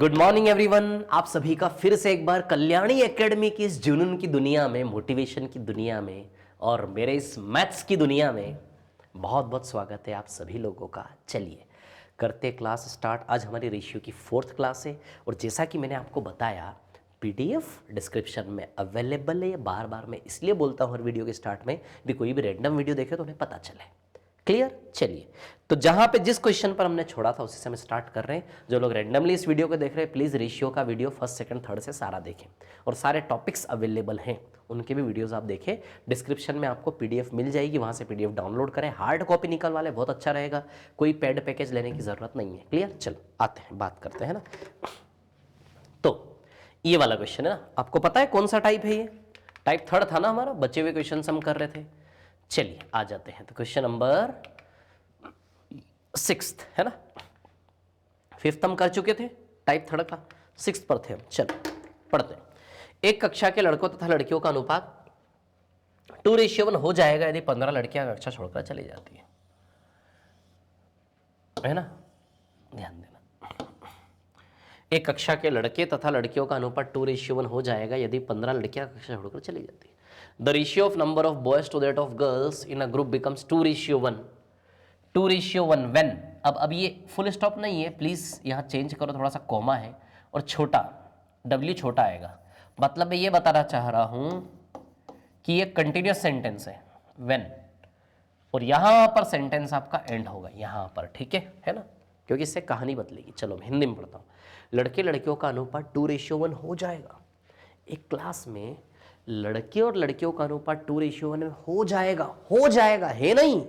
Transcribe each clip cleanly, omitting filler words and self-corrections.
Good morning everyone. आप सभी का फिर से एक बार कल्याणी एकेडमी की इस जुनून की दुनिया में, मोटिवेशन की दुनिया में और मेरे इस मैथ्स की दुनिया में बहुत बहुत स्वागत है आप सभी लोगों का। चलिए करते क्लास स्टार्ट। आज हमारी रेशियो की 4th क्लास है और जैसा कि मैंने आपको बताया पीडीएफ डिस्क्रिप्शन में अवेलेबल है। ये बार बार मैं इसलिए बोलता हूँ हर वीडियो के स्टार्ट में भी कोई भी रैंडम वीडियो देखे तो उन्हें पता चले। क्लियर? चलिए तो जहां पे जिस क्वेश्चन पर हमने छोड़ा था उसी से हम स्टार्ट कर रहे हैं। जो लोग रैंडमली इस वीडियो को देख रहे हैं प्लीज रेशियो का वीडियो फर्स्ट सेकंड थर्ड से सारा देखें और सारे टॉपिक्स अवेलेबल हैं उनके भी वीडियोस आप देखें। डिस्क्रिप्शन में आपको पीडीएफ मिल जाएगी, वहां से पीडीएफ डाउनलोड करें। हार्ड कॉपी निकलवा लें, बहुत अच्छा रहेगा। कोई पेड पैकेज लेने की जरूरत नहीं है। क्लियर? चलो आते हैं, बात करते हैं ना। तो ये वाला क्वेश्चन है ना, आपको पता है कौन सा टाइप है? ये टाइप 3rd था ना हमारा, बचे हुए क्वेश्चन हम कर रहे थे। चलिए आ जाते हैं। तो क्वेश्चन नंबर 6th है ना, 5th हम कर चुके थे, टाइप 3rd का 6th पर थे हम। चलो पढ़ते हैं। एक कक्षा के लड़कों तथा लड़कियों का अनुपात 2:1 हो जाएगा यदि 15 लड़कियां कक्षा छोड़कर चली जाती है ना। ध्यान देना, एक कक्षा के लड़के तथा लड़कियों का अनुपात 2:1 हो जाएगा यदि 15 लड़कियां कक्षा छोड़कर चली जाती है। The ratio of number of boys to that of girls in a group becomes 2:1। 2:1 when. अब ये फुल स्टॉप नहीं है, प्लीज यहाँ चेंज करो, थोड़ा सा कॉमा है और छोटा W छोटा आएगा। मतलब मैं ये बताना चाह रहा हूं कि ये कंटिन्यूस सेंटेंस है व्हेन, और यहां पर सेंटेंस आपका एंड होगा यहां पर। ठीक है ना, क्योंकि इससे कहानी बदलेगी। चलो मैं हिंदी में पढ़ता हूँ। लड़के लड़कियों का अनुपात 2:1 हो जाएगा। एक क्लास में लड़के और लड़कियों का अनुपात 2:1 में हो जाएगा है नहीं,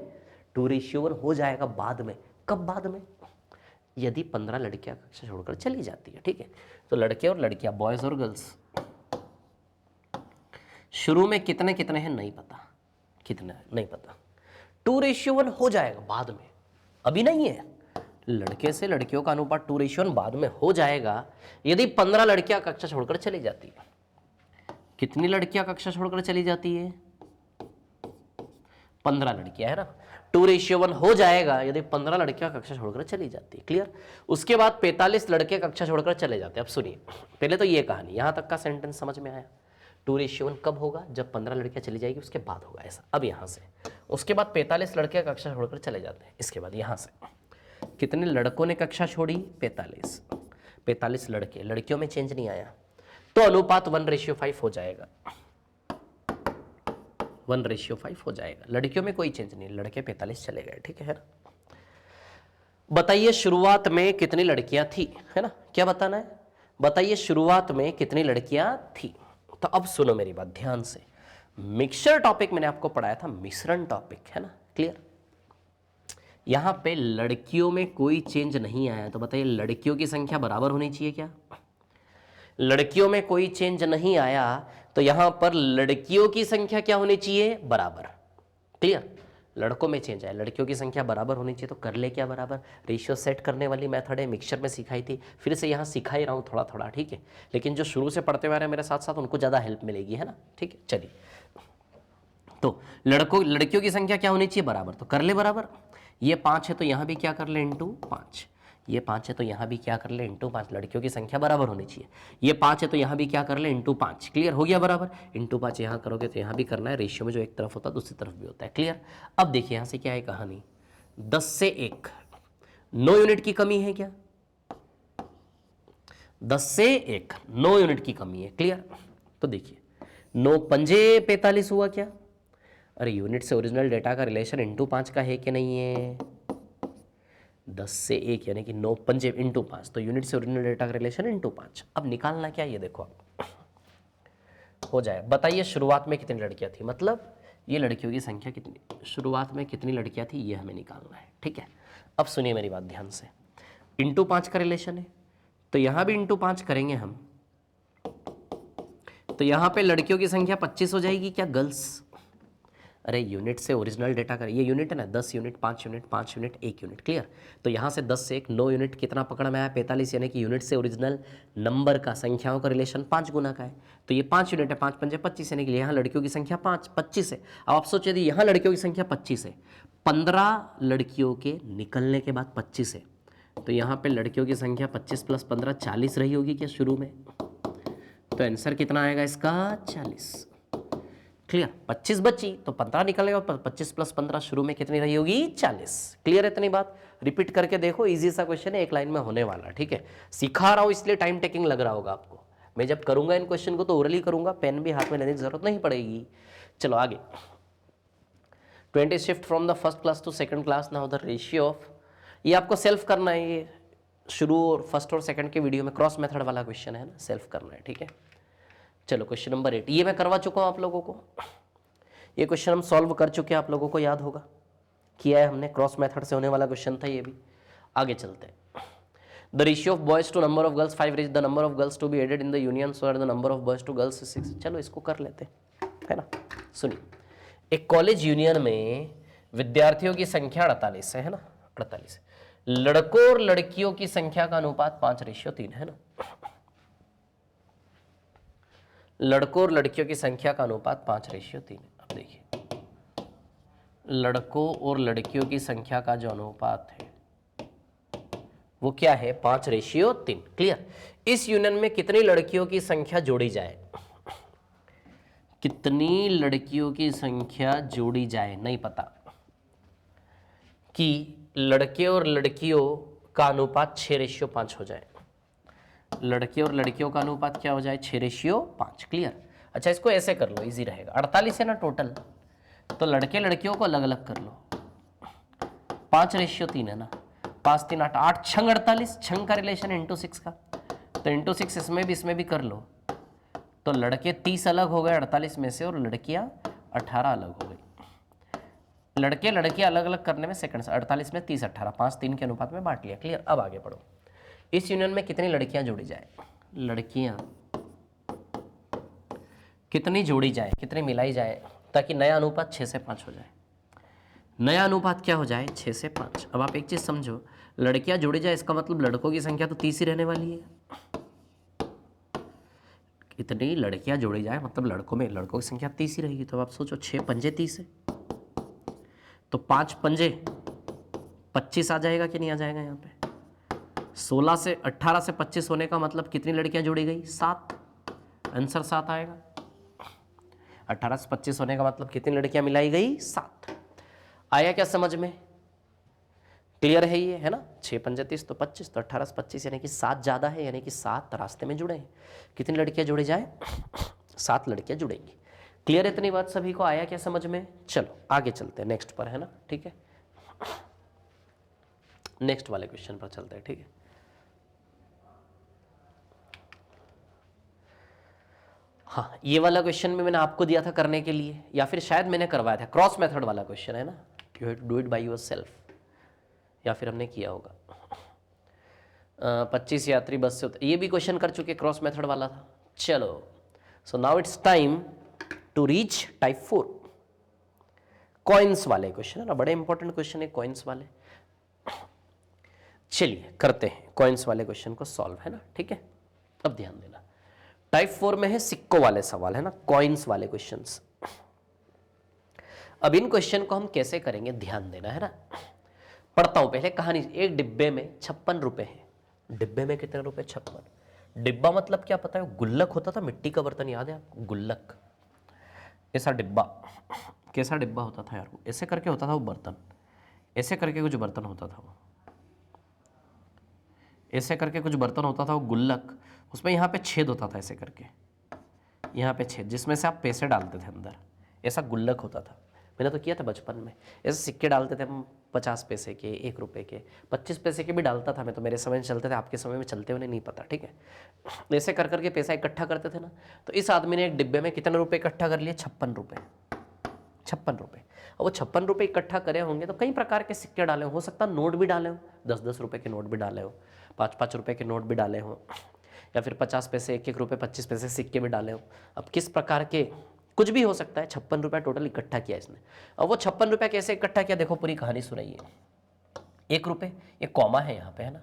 2:1 हो जाएगा बाद में। कब बाद में? यदि 15 लड़कियां कक्षा छोड़कर चली जाती है। ठीक है, तो लड़के और लड़कियां, बॉयज और गर्ल्स, शुरू में कितने कितने हैं नहीं पता, कितने नहीं पता। 2:1 हो जाएगा बाद में, अभी नहीं है। लड़के से लड़कियों का अनुपात 2:1 बाद में हो जाएगा यदि 15 लड़कियां कक्षा छोड़कर चली जाती है। कितनी लड़कियां कक्षा छोड़कर चली जाती है? 15 लड़कियां है ना। 2:1 हो जाएगा यदि 15 लड़कियां कक्षा छोड़कर चली जाती है। क्लियर? उसके बाद 45 लड़के कक्षा छोड़कर चले जाते हैं। अब सुनिए, पहले तो ये कहानी, यहां तक का सेंटेंस समझ में आया। 2:1 कब होगा? जब 15 लड़कियां चली जाएगी उसके बाद होगा ऐसा। अब यहां से उसके बाद 45 लड़के कक्षा छोड़कर चले जाते हैं। इसके बाद यहां से कितने लड़कों ने कक्षा छोड़ी? 45। 45 लड़के, लड़कियों में चेंज नहीं आया, तो अनुपात 1:5 हो जाएगा। 1:5 हो जाएगा। लड़कियों में कोई चेंज नहीं, लड़के 45 चले गए। ठीक है ना। बताइए शुरुआत में कितनी लड़कियां थी, है ना। क्या बताना है? बताइए शुरुआत में कितनी लड़कियां थी। तो अब सुनो मेरी बात ध्यान से। मिक्सचर टॉपिक मैंने आपको पढ़ाया था, मिश्रण टॉपिक, है ना। क्लियर? यहां पे लड़कियों में कोई चेंज नहीं आया, तो बताइए लड़कियों की संख्या बराबर होनी चाहिए क्या? लड़कियों में कोई चेंज नहीं आया, तो यहां पर लड़कियों की संख्या क्या होनी चाहिए? बराबर। क्लियर? लड़कों में चेंज आया, लड़कियों की संख्या बराबर होनी चाहिए, तो कर ले क्या बराबर? रेशियो सेट करने वाली मेथड है, मिक्सचर में सिखाई थी, फिर से यहां सिखा ही रहा हूं थोड़ा थोड़ा। ठीक है, लेकिन जो शुरू से पढ़ते हुए आ रहे हैं मेरे साथ साथ उनको ज्यादा हेल्प मिलेगी, है ना। ठीक है, चलिए। तो लड़कियों की संख्या क्या होनी चाहिए? बराबर, तो कर ले बराबर। ये 5 है तो यहां भी क्या कर ले? इंटू 5। ये 5 है तो यहां भी क्या कर ले? इंटू 5। लड़कियों की संख्या बराबर होनी चाहिए। ये 5 है तो यहां भी क्या कर ले? इंटू 5। क्लियर? हो गया बराबर। इंटू 5 यहां करोगे तो यहां भी करना है। रेशियो में जो एक तरफ होता है दूसरी तरफ भी होता है। क्लियर? अब देखिए यहां से क्या है कहानी। 10 से 1 9 यूनिट की कमी है क्या? 10 से 1 9 यूनिट की कमी है। क्लियर? तो देखिए 9 पंजे 45 हुआ क्या? अरे यूनिट से ओरिजिनल डेटा का रिलेशन इंटू 5 का है कि नहीं है? 10 से 1 यानी कि 9 पंजे इंटू 5, तो यूनिट से ओरिजिनल डेटा का रिलेशन इंटू 5। अब निकालना क्या? ये देखो आप हो जाए। बताइए शुरुआत में कितनी लड़कियां थी, मतलब ये लड़कियों की संख्या कितनी, शुरुआत में कितनी लड़कियां थी ये हमें निकालना है। ठीक है, अब सुनिए मेरी बात ध्यान से। इंटू 5 का रिलेशन है तो यहां भी इंटू 5 करेंगे हम, तो यहां पे लड़कियों की संख्या 25 हो जाएगी क्या? गर्ल्स, अरे यूनिट से ओरिजिनल डेटा कर, ये यूनिट है ना, 10 unit 5 unit 5 unit 1 unit. Clear? तो यहाँ से 10 से 1 9 यूनिट, कितना पकड़ में आया? 45, यानी कि यूनिट से ओरिजिनल नंबर का, संख्याओं का रिलेशन 5 गुना का है, तो ये 5 यूनिट है। 5 पंजे 25, यानी कि यहाँ लड़कियों की संख्या 25 है। अब आप सोचिए यहाँ लड़कियों की संख्या 25 है, 15 लड़कियों के निकलने के बाद 25 है, तो यहाँ पे लड़कियों की संख्या 25 + 15 40 रही होगी क्या शुरू में? तो आंसर कितना आएगा इसका? 40। क्लियर? 25 बची तो 15 निकलेगा, 25 + 15 शुरू में कितनी रही होगी? 40। क्लियर है इतनी बात? रिपीट करके देखो, इजी सा क्वेश्चन है, एक लाइन में होने वाला, ठीक है। सिखा रहा हूँ इसलिए टाइम टेकिंग लग रहा होगा आपको। मैं जब करूंगा इन क्वेश्चन को तो ओरली करूंगा, पेन भी हाथ में लेने की जरूरत नहीं पड़ेगी। चलो आगे। 20 shift from the first class to second class, now the ratio of, ये आपको सेल्फ करना है, ये शुरू और फर्स्ट और सेकंड के वीडियो में क्रॉस मेथड वाला क्वेश्चन है ना, सेल्फ करना है, ठीक है। चलो क्वेश्चन नंबर 8, ये मैं करवा चुका हूँ आप लोगों को, ये क्वेश्चन हम सॉल्व कर चुके हैं, आप लोगों को याद होगा, किया है हमने, क्रॉस मेथड से होने वाला क्वेश्चन था ये भी। आगे चलते हैं। The ratio of boys to number of girls 5 the number of girls to be added in the union so that the number of boys to girls 6। चलो इसको कर लेते हैं, है ना। सुनिए, एक कॉलेज यूनियन में विद्यार्थियों की संख्या 48 है ना, 48। लड़कों और लड़कियों की संख्या का अनुपात 5:3 है ना। लड़कों और लड़कियों की संख्या का अनुपात 5:3 है। अब देखिए, लड़कों और लड़कियों की संख्या का जो अनुपात है वो क्या है? 5:3। क्लियर? इस यूनियन में कितनी लड़कियों की संख्या जोड़ी जाए? कितनी लड़कियों की संख्या जोड़ी जाए नहीं पता, कि लड़के और लड़कियों का अनुपात 6:5 हो जाए। लड़के और लड़कियों का अनुपात क्या हो जाए? 6:5। क्लियर? अच्छा, इसको ऐसे कर लो, इजी रहेगा। 48 है ना टोटल, तो लड़के लड़कियों को अलग अलग कर लो। 5:3 है ना, 5 3 8, 8 छंग 48, छंग का रिलेशन है इंटू 6 का, तो इंटू 6 इसमें भी कर लो, तो लड़के 30 अलग हो गए 48 में से, और लड़कियां 18 अलग हो गई। लड़के लड़कियां अलग अलग करने में सेकंड, 48 में 30 18, 5 3 के अनुपात में बांट लिया। क्लियर? अब आगे बढ़ो। इस यूनियन में कितनी लड़कियां जोड़ी जाए? लड़कियां कितनी जोड़ी जाए, कितनी मिलाई जाए, ताकि नया अनुपात 6 से 5 हो जाए। नया अनुपात क्या हो जाए? 6 से 5। अब आप एक चीज समझो, लड़कियां जोड़ी जाए इसका मतलब लड़कों की संख्या तो 30 ही रहने वाली है। इतनी लड़कियां जोड़ी जाए मतलब लड़कों की संख्या 30 ही रहेगी। तो आप सोचो, 6 पंजे 30 है, तो 5 पंजे 25 आ जाएगा कि नहीं आ जाएगा? यहाँ पे 18 से 25 होने का मतलब कितनी लड़कियां जोड़ी गई? 7। आंसर 7 आएगा। 18 से 25 होने का मतलब कितनी लड़कियां मिलाई गई? 7। आया क्या समझ में? क्लियर है ये, है ना। 6 पंजे 30 तो 25, तो 18 से 25 यानी कि 7 ज़्यादा है, यानी कि 7 रास्ते में जुड़े हैं। कितनी लड़कियां जोड़ी जाए? 7 लड़कियां जुड़ेंगी। क्लियर है इतनी बात सभी को? आया क्या समझ में? चलो आगे चलते हैं नेक्स्ट पर, है ना, ठीक है। नेक्स्ट वाले क्वेश्चन पर चलते हैं, ठीक है। हाँ, ये वाला क्वेश्चन भी मैंने आपको दिया था करने के लिए, या फिर शायद मैंने करवाया था, क्रॉस मेथड वाला क्वेश्चन है ना, you have to do it by yourself, या फिर हमने किया होगा। 25 यात्री बस से ये भी क्वेश्चन कर चुके, क्रॉस मेथड वाला था। चलो, so now it's time to reach type 4, coins वाले क्वेश्चन है ना, बड़े इंपॉर्टेंट क्वेश्चन है कॉइन्स वाले। चलिए करते हैं कॉइन्स वाले क्वेश्चन को सॉल्व, है ना, ठीक है। अब ध्यान देना, टाइप 4 में है सिक्कों वाले सवाल, है ना, कॉइन्स वाले क्वेश्चंस। अब इन क्वेश्चन को हम कैसे करेंगे, ध्यान देना, है ना। पढ़ता हूं पहले कहानी। एक डिब्बे में 56 रुपए हैं। डिब्बे में कितने रुपए? 56। डिब्बा मतलब क्या पता है? गुल्लक होता था, मिट्टी का बर्तन, याद है आपको? गुल्लक, ऐसा डिब्बा। कैसा डिब्बा होता था यार? ऐसे करके होता था वो बर्तन, ऐसे करके कुछ बर्तन होता था वो, ऐसे करके कुछ बर्तन होता था वो गुल्लक। उसमें यहाँ पे छेद होता था ऐसे करके, यहाँ पे छेद, जिसमें से आप पैसे डालते थे अंदर। ऐसा गुल्लक होता था, मैंने तो किया था बचपन में। ऐसे सिक्के डालते थे हम, 50 पैसे के, 1 रुपये के, 25 पैसे के भी डालता था मैं तो। मेरे समय में चलते थे, आपके समय में चलते हुए नहीं पता, ठीक है। ऐसे कर करके पैसा इकट्ठा करते थे ना। तो इस आदमी ने एक डिब्बे में कितने रुपये इकट्ठा कर लिए? 56 रुपये। 56 रुपये। और वो 56 रुपये इकट्ठा करे होंगे तो कई प्रकार के सिक्के डाले हो सकता है नोट भी डाले हो, 10-10 रुपये के नोट भी डाले हो, 5-5 रुपये के नोट भी डाले हो, या फिर 50 पैसे, 1-1 रुपये, 25 पैसे सिक्के भी डाले हो। अब किस प्रकार के, कुछ भी हो सकता है। 56 रुपये टोटल इकट्ठा किया इसने। अब वो 56 रुपये कैसे इकट्ठा किया, देखो पूरी कहानी सुनाइए। 1 रुपये, एक कॉमा है यहाँ पे, है ना।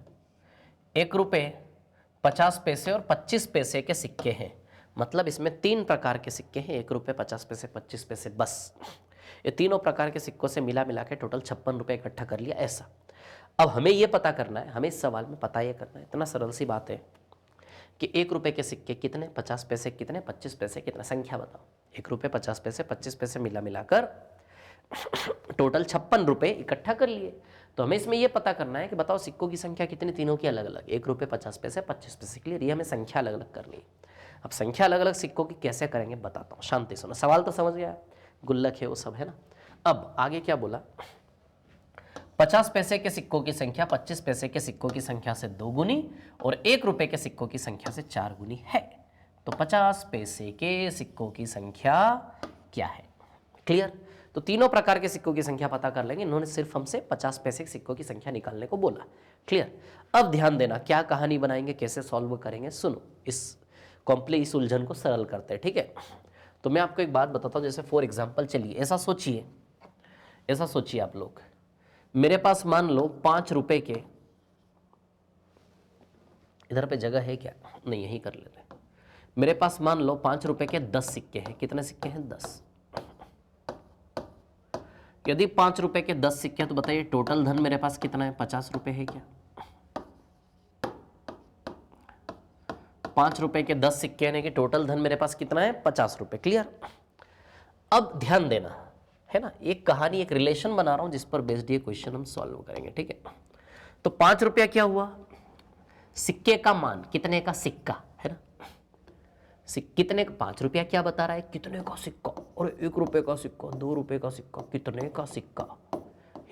1 रुपये, 50 पैसे और 25 पैसे के सिक्के हैं। मतलब इसमें 3 प्रकार के सिक्के हैं, 1 रुपये, 50 पैसे, 25 पैसे, बस। ये तीनों प्रकार के सिक्कों से मिला मिला के टोटल 56 रुपये इकट्ठा कर लिया ऐसा। अब हमें ये पता करना है, हमें इस सवाल में पता ये करना है, इतना सरल सी बात है कि 1 रुपये के सिक्के कितने, 50 पैसे कितने, 25 पैसे कितने, संख्या बताओ। 1 रुपये 50 पैसे 25 पैसे मिला मिलाकर टोटल 56 रुपये इकट्ठा कर लिए। तो हमें इसमें यह पता करना है कि बताओ सिक्कों की संख्या कितनी, तीनों की अलग अलग। 1 रुपये 50 पैसे 25 पैसे, क्लियर। ये हमें संख्या अलग अलग करनी है। अब संख्या अलग अलग सिक्कों की कैसे करेंगे बताता हूँ, शांति सुनो। सवाल तो समझ गया, गुल्लक है वो सब है ना। अब आगे क्या बोला, 50 पैसे के सिक्कों की संख्या 25 पैसे के सिक्कों की संख्या से 2 गुनी और 1 रुपये के सिक्कों की संख्या से 4 गुनी है। तो 50 पैसे के सिक्कों की संख्या क्या है, क्लियर। तो तीनों प्रकार के सिक्कों की संख्या पता कर लेंगे। इन्होंने सिर्फ हमसे 50 पैसे के सिक्कों की संख्या निकालने को बोला, क्लियर। अब ध्यान देना, क्या कहानी बनाएंगे, कैसे सॉल्व करेंगे, सुनो। इस उलझन को सरल करते हैं, ठीक है। तो मैं आपको एक बात बताता हूँ, जैसे फॉर एग्जाम्पल, चलिए ऐसा सोचिए आप लोग, मेरे पास मान लो 5 रुपए के, इधर पे जगह है क्या, नहीं यही कर लेते हैं। मेरे पास मान लो 5 रुपए के 10 सिक्के हैं। कितने सिक्के हैं, 10। यदि 5 रुपए के 10 सिक्के हैं तो बताइए टोटल धन मेरे पास कितना है, 50 रुपए है क्या। 5 रुपए के 10 सिक्के यानी कि टोटल धन मेरे पास कितना है, 50 रुपए, क्लियर। अब ध्यान देना है ना, एक कहानी, एक रिलेशन बना रहा हूं जिस पर बेस्ड ये क्वेश्चन हम सॉल्व करेंगे, ठीक है। तो 5 रुपया क्या हुआ, सिक्के का मान, कितने का सिक्का है ना, कितने का, 5 रुपया क्या बता रहा है, कितने का सिक्का, और 1 रुपए का सिक्का, 2 रुपए का सिक्का, कितने का सिक्का।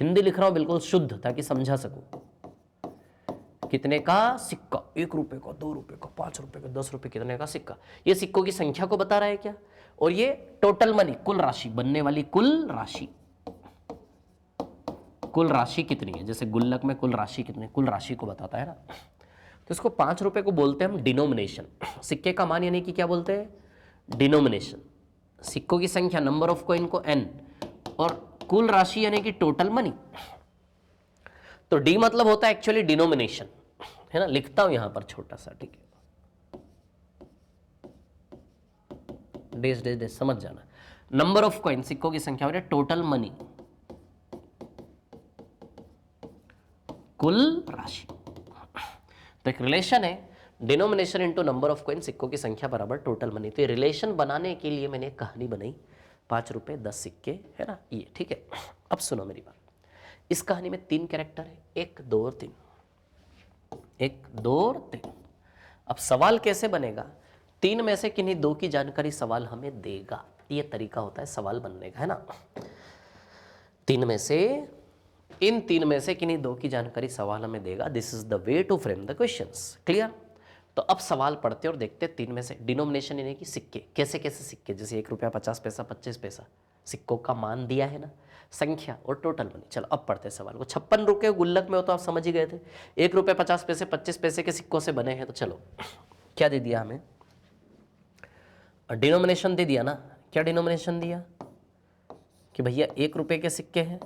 हिंदी लिख रहा हूं बिल्कुल शुद्ध ताकि समझा सकूं। कितने का सिक्का, 1 रुपए का, 2 रुपए का, 5 रुपए का, 10 रुपए, कितने का सिक्का। ये सिक्कों की संख्या को बता रहा है क्या, और ये टोटल मनी, कुल राशि, बनने वाली कुल राशि कितनी है। जैसे गुल्लक में कुल राशि कितनी, कुल राशि को बताता है ना। तो इसको 5 रुपए को बोलते हैं हम डिनोमिनेशन। सिक्के का मान यानी कि क्या बोलते हैं, डिनोमिनेशन। सिक्कों की संख्या, नंबर ऑफ कॉइन को n, और कुल राशि यानी कि टोटल मनी। तो डी मतलब होता है एक्चुअली डिनोमिनेशन, है ना। लिखता हूं यहां पर छोटा सा, ठीक है, डेस डेस डेस, समझ जाना। नंबर ऑफ कॉइन, सिक्कों की संख्या, और टोटल मनी, कुल राशि। तो एक रिलेशन है, denomination into number of coin, सिक्कों की संख्या बराबर टोटल मनी। तो ये रिलेशन बनाने के लिए मैंने एक कहानी बनाई, 5 रुपए 10 सिक्के, है ना ये, ठीक है। अब सुनो मेरी बात, इस कहानी में 3 कैरेक्टर है, 1 2 और 3, 1 2 और 3। अब सवाल कैसे बनेगा, 3 में से किन्हीं 2 की जानकारी सवाल हमें देगा। ये तरीका होता है सवाल बनने का, है ना। 3 में से, इन 3 में से किन्हीं 2 की जानकारी सवाल हमें देगा। This is the way to frame the questions, clear. तो अब सवाल पढ़ते और देखते, 3 में से डिनोमिनेशन यानी कि सिक्के, कैसे कैसे सिक्के, जैसे 1 रुपया 50 पैसा 25 पैसा, सिक्कों का मान दिया है ना, संख्या और टोटल मनी। चलो अब पढ़ते सवाल को। 56 रुपये गुल्लक में हो तो आप समझ ही गए थे, 1 रुपये 50 पैसे 25 पैसे के सिक्कों से बने हैं। तो चलो क्या दे दिया हमें, डिनोमिनेशन दे दिया ना। क्या डिनोमिनेशन दिया कि भैया 1 रुपये के सिक्के हैं,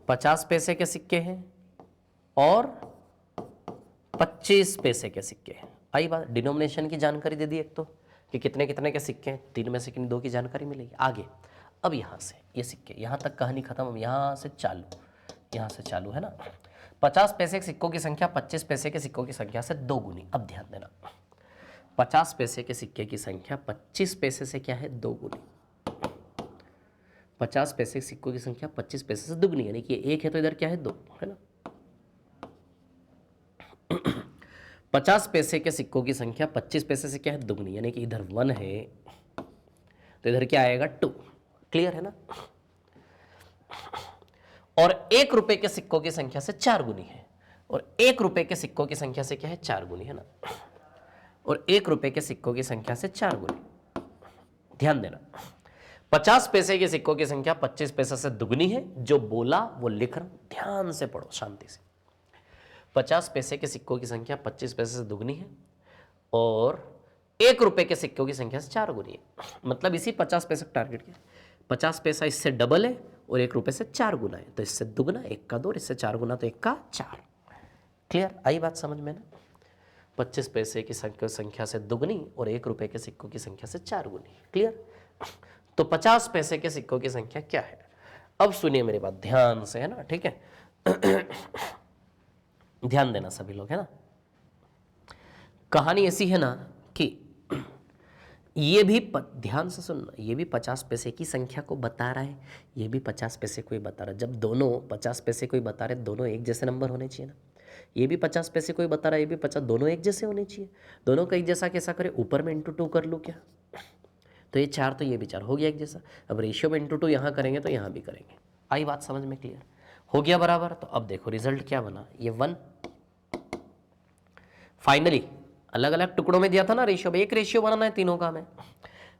50 पैसे के सिक्के हैं और 25 पैसे के सिक्के हैं। आई बात, डिनोमिनेशन की जानकारी दे दी एक तो, कि कितने कितने के सिक्के हैं, 3 में से किन 2 की जानकारी मिलेगी। आगे अब यहाँ से ये सिक्के, यहाँ तक कहानी खत्म, यहाँ से चालू है ना। 50 पैसे के सिक्कों की संख्या 25 पैसे के सिक्कों की संख्या से 2 गुनी। अब ध्यान देना, 50 पैसे के सिक्के की संख्या 25 पैसे से क्या है, 2 गुनी। 50 पैसे के सिक्कों की संख्या 25 पैसे से दुगनी, यानी कि 1 है तो इधर क्या है, 2 है ना। 50 पैसे के सिक्कों की संख्या 25 पैसे से क्या है, दुगनी, यानी कि इधर 1 है तो इधर क्या आएगा, 2, क्लियर है ना। और 1 रुपए के सिक्कों की संख्या से 4 गुनी है, और 1 रुपए के सिक्कों की संख्या से क्या है, 4 गुनी, है ना। और 1 रुपए के सिक्कों की संख्या से 4 गुनी। ध्यान देना, 50 पैसे के सिक्कों की संख्या 25 पैसे से दुगनी है। जो बोला वो लिख रहा हूं, ध्यान से पढ़ो शांति से। 50 पैसे के सिक्कों की संख्या 25 पैसे से दुगनी है, और 1 रुपए के सिक्कों की संख्या से 4 गुनी है। मतलब इसी 50 पैसे का टारगेट किया, 50 पैसा इससे डबल है और 1 रुपए से 4 गुना है, तो इससे दुगना 1 का 2, इससे 4 गुना तो 1 का 4। क्लियर, आई बात समझ में ना। 25 पैसे की संख्या से दुगनी और 1 रुपए के सिक्कों की संख्या से 4 गुनी, क्लियर। तो 50 पैसे के सिक्कों की संख्या क्या है? अब सुनिए मेरी बात ध्यान से, है ना, ठीक है। ध्यान देना सभी लोग, है ना। कहानी ऐसी है ना कि ये भी ध्यान से सुनना, ये भी 50 पैसे की संख्या को बता रहा है, ये भी 50 पैसे को ही बता रहा है। जब दोनों 50 पैसे को ही बता रहे, दोनों एक जैसे नंबर होने चाहिए ना। ये भी 50 पैसे को ही बता रहा है, ये भी 50, दोनों एक जैसे होने चाहिए। दोनों का एक जैसा कैसा करे, ऊपर में इंटू 2 कर लूँ क्या? तो ये 4 तो ये भी 4 हो गया एक जैसा। अब रेशियो में इंटू 2 यहाँ करेंगे तो यहाँ भी करेंगे। आई बात समझ में क्लियर? हो गया बराबर। तो अब देखो रिजल्ट क्या बना, ये 1 फाइनली अलग अलग टुकड़ों में दिया था ना रेशियो में, एक रेशियो बनाना है तीनों का हमें।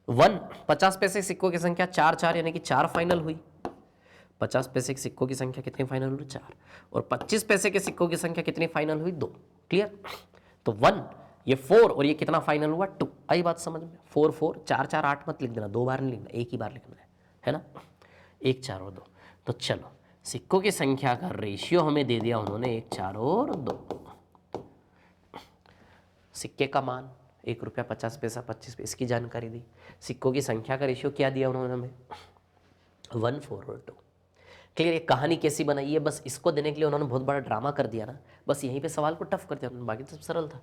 1 50 पैसे सिक्कों की संख्या 4 4 यानी कि 4 फाइनल हुई। 50 पैसे के सिक्कों की संख्या कितनी फाइनल हुई? 4। और 25 पैसे के सिक्कों की संख्या कितनी फाइनल हुई? 2। क्लियर? तो 1 ये 4 और ये कितना फाइनल हुआ? 2। आई बात समझ में? 4 4 4 4 8 मत लिख देना, 2 बार नहीं लिखना, एक ही बार लिखना है ना। 1 4 और 2। तो चलो सिक्कों की संख्या का रेशियो हमें दे दिया उन्होंने 1 4 और 2। सिक्के का मान 1 रुपया 50 पैसा 25 पैसे, इसकी जानकारी दी। सिक्कों की संख्या का रेशियो क्या दिया उन्होंने हमें? 1 4 और 2। क्लियर? ये कहानी कैसी बनाई है, बस इसको देने के लिए उन्होंने बहुत बड़ा ड्रामा कर दिया ना, बस यहीं पे सवाल को टफ कर दिया, बाकी तो सब सरल था।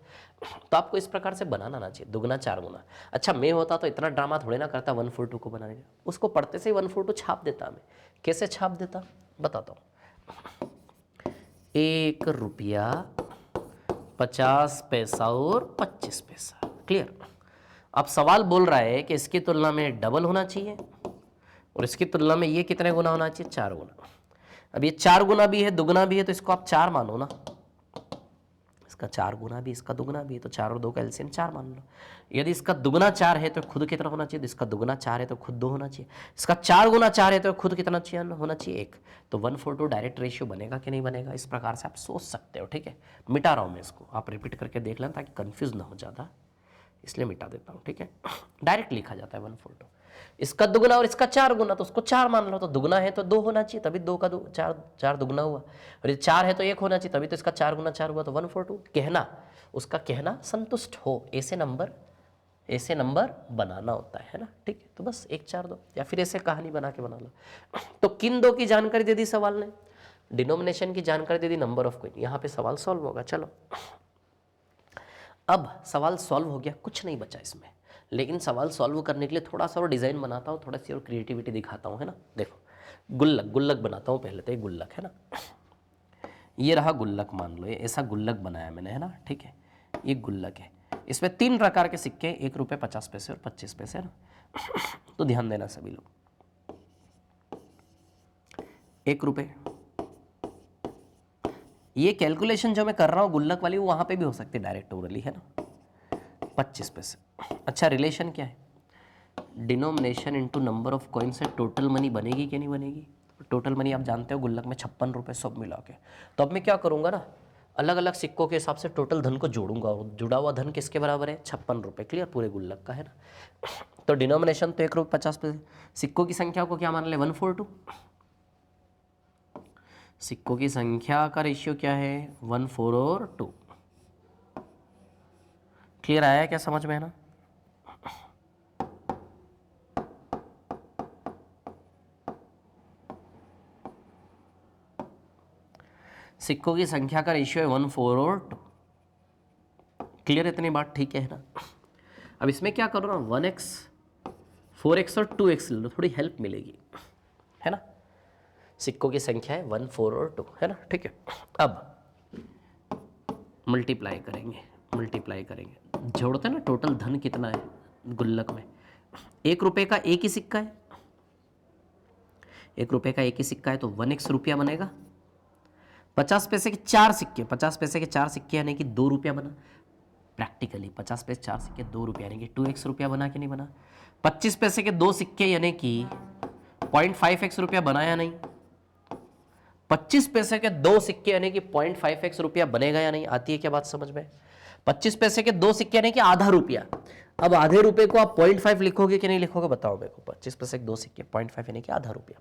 तो आपको इस प्रकार से बनाना ना चाहिए, दुगना 4 गुना। अच्छा मैं होता तो इतना ड्रामा थोड़े ना करता 1 4 2 को बनाने का, उसको पढ़ते से ही 1 4 2 छाप देता मैं। कैसे छाप देता बताता हूँ। 1 रुपया 50 पैसा और 25 पैसा। क्लियर? अब सवाल बोल रहा है कि इसकी तुलना में डबल होना चाहिए और इसकी तुलना में ये कितने गुना होना चाहिए? 4 गुना। अब ये 4 गुना भी है दुगना भी है, तो इसको आप 4 मानो ना। इसका 4 गुना भी इसका दुगना भी है, तो 4 और 2 का एलसीएम 4 मान लो। यदि इसका दुगना 4 है तो खुद कितना होना चाहिए? तो इसका दुगना 4 है तो खुद 2 होना चाहिए। इसका 4 गुना 4 है तो खुद कितना होना चाहिए? 1। तो 1 4 2 डायरेक्ट रेशियो बनेगा कि नहीं बनेगा? इस प्रकार से आप सोच सकते हो। ठीक है, मिटा रहा हूँ मैं इसको, आप रिपीट करके देख लें ताकि कन्फ्यूज ना हो ज़्यादा, इसलिए मिटा देता हूँ। ठीक है, डायरेक्ट लिखा जाता है 1 4 2। इसका दुगना और इसका 4 गुना, तो उसको 4 मान लो। तो दुगना है तो 2 होना चाहिए, तभी 2 का 2 4 दुगना हुआ। और ये 4 है तो 1 होना चाहिए, तभी तो इसका 4 गुना 4 हुआ। तो 1 4 2 कहना, उसका कहना संतुष्ट हो, ऐसे नंबर बनाना होता है ना। ठीक है, तो बस 1 4 2 या फिर ऐसे कहानी बना के बना लो। तो किन दो की जानकारी दे दी सवाल ने? डिनोमिनेशन की जानकारी दे दी, नंबर ऑफ कॉइन। यहाँ पे सवाल सॉल्व होगा। चलो अब सवाल सॉल्व हो गया, कुछ नहीं बचा इसमें, लेकिन सवाल सॉल्व करने के लिए थोड़ा सा और डिज़ाइन बनाता हूँ, थोड़ा सी और क्रिएटिविटी दिखाता हूँ, है ना। देखो गुल्लक बनाता हूँ पहले, तो ये गुल्लक है ना, ये रहा गुल्लक, मान लो ये ऐसा गुल्लक बनाया मैंने, है ना। ठीक है, ये गुल्लक है, इसमें 3 प्रकार के सिक्के, 1 रुपये 50 पैसे और 25 पैसे, है ना। तो ध्यान देना सभी लोग, 1 रुपये, ये कैलकुलेशन जो मैं कर रहा हूँ गुल्लक वाली, वो वहाँ पे भी हो सकती है डायरेक्ट ओरली, है ना। 25 पैसे। अच्छा रिलेशन क्या है? Denomination into number of coin से टोटल मनी बनेगी कि नहीं बनेगी? टोटल मनी आप जानते हो गुल्लक में 56 रुपये सब मिला के। तो अब मैं क्या करूँगा ना, अलग अलग सिक्कों के हिसाब से टोटल धन को जोड़ूंगा, और जुड़ा हुआ धन किसके बराबर है? 56 रुपये। क्लियर? पूरे गुल्लक का, है ना। तो डिनोमिनेशन तो 1 रुपये 50 पैसे, सिक्कों की संख्या को क्या मान ले? 1 4 2। सिक्कों की संख्या का रेशियो क्या है? 1 4 और 2। क्लियर आया है क्या समझ में, है ना? सिक्कों की संख्या का रेशियो है 1 4 और 2। क्लियर? इतनी बात ठीक है ना। अब इसमें क्या करो ना, 1x 4x और 2x ले लो, थोड़ी हेल्प मिलेगी, है ना। सिक्कों की संख्या है 1 4 और 2, है ना। ठीक है, अब मल्टीप्लाई करेंगे, जोड़ते ना टोटल धन कितना है गुल्लक में। 1 रुपये का एक ही सिक्का है, 1 रुपये का एक ही सिक्का है, तो 1x रुपया बनेगा। 50 पैसे के 4 सिक्के, 50 पैसे के 4 सिक्के यानी कि 2 रुपया बना। प्रैक्टिकली 50 पैसे 4 सिक्के 2 रुपया यानी कि 2x रुपया बना कि नहीं बना? 25 पैसे के 2 सिक्के यानी कि 0.5x रुपया बना या नहीं? 25 पैसे के 2 सिक्के यानी कि 0.5x रुपया बनेगा या नहीं? आती है क्या बात समझ में? 25 पैसे के 2 सिक्के यानी कि आधा रुपया। अब आधे रुपये को आप 0.5 लिखोगे कि नहीं लिखोगे बताओ मेरे को। 25 पैसे के 2 सिक्के 0.5 यानी कि आधा रुपया।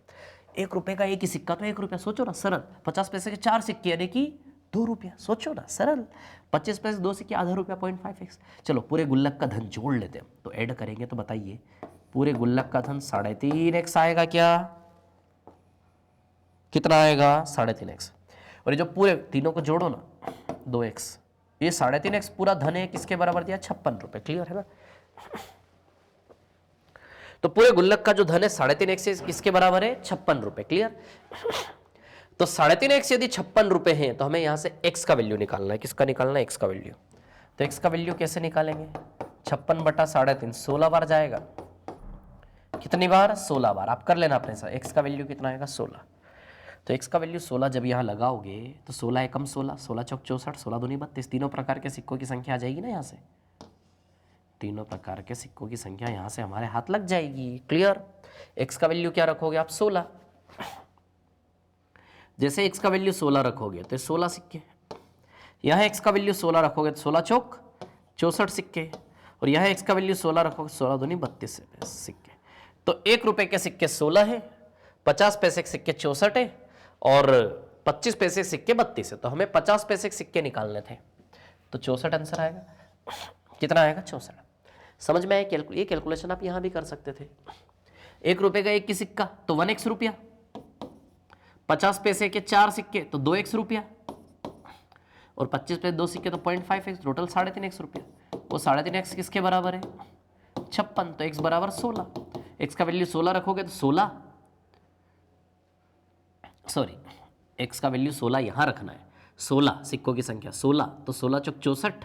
1 रुपये का एक ही सिक्का तो 1 रुपया, सोचो ना सरल। 50 पैसे के 4 सिक्के यानी कि 2 रुपया, सोचो ना सरल। 25 पैसे 2 सिक्के आधा रुपया 0.5x। चलो पूरे गुल्लक का धन जोड़ लेते हैं, तो ऐड करेंगे तो बताइए पूरे गुल्लक का धन 3.5x आएगा क्या? कितना आएगा? 3.5x। और ये जो पूरे तीनों को जोड़ो ना, 2x, ये 3.5x पूरा धन है, किसके बराबर दिया? 56 रुपए। क्लियर है ना? तो पूरे गुल्लक का जो धन है 3.5x किसके बराबर है? 56 रुपए। क्लियर? तो 3.5x यदि 56 रुपए हैं तो हमें यहां से x का वैल्यू निकालना है। किसका निकालना है? x का वैल्यू। तो x का वैल्यू कैसे निकालेंगे? 56 बटा 3.5, 16 बार जाएगा। कितनी बार? 16 बार। आप कर लेना अपने साथ। x का वैल्यू कितना आएगा? 16। तो x का वैल्यू 16 जब यहाँ लगाओगे तो 16 एकम 16, 16 चौक 64, 16 दूनी 32, तीनों प्रकार के सिक्कों की संख्या आ जाएगी ना यहाँ से। तीनों प्रकार के सिक्कों की संख्या यहाँ से हमारे हाथ लग जाएगी। क्लियर? x का वैल्यू क्या रखोगे आप? 16। जैसे x का वैल्यू 16 रखोगे तो 16 सिक्के, यहाँ x का वैल्यू 16 रखोगे तो 16 चौक 64 सिक्के, और यहाँ x का वैल्यू 16 रखोगे 16 दूनी 32 सिक्के। तो 1 रुपए के सिक्के 16 है, 50 पैसे के सिक्के 64 है, और 25 पैसे के सिक्के 32 है। तो हमें 50 पैसे के सिक्के निकालने थे, तो 64 आंसर आएगा। कितना आएगा? 64। समझ में आया? ये कैलकुलेशन आप यहां भी कर सकते थे। 1 रुपए का 1 की सिक्का तो 1x रुपया, 50 पैसे के 4 सिक्के तो 2x रुपया, और 25 पैसे 2 सिक्के तो 0.5x, टोटल 3.5x रुपया। वो 3.5x किसके बराबर है? 56। तो x बराबर 16। x का वैल्यू 16 रखोगे तो 16, सॉरी x का वैल्यू 16 यहां रखना है। 16 सिक्कों की संख्या 16, तो 16 चौक 64,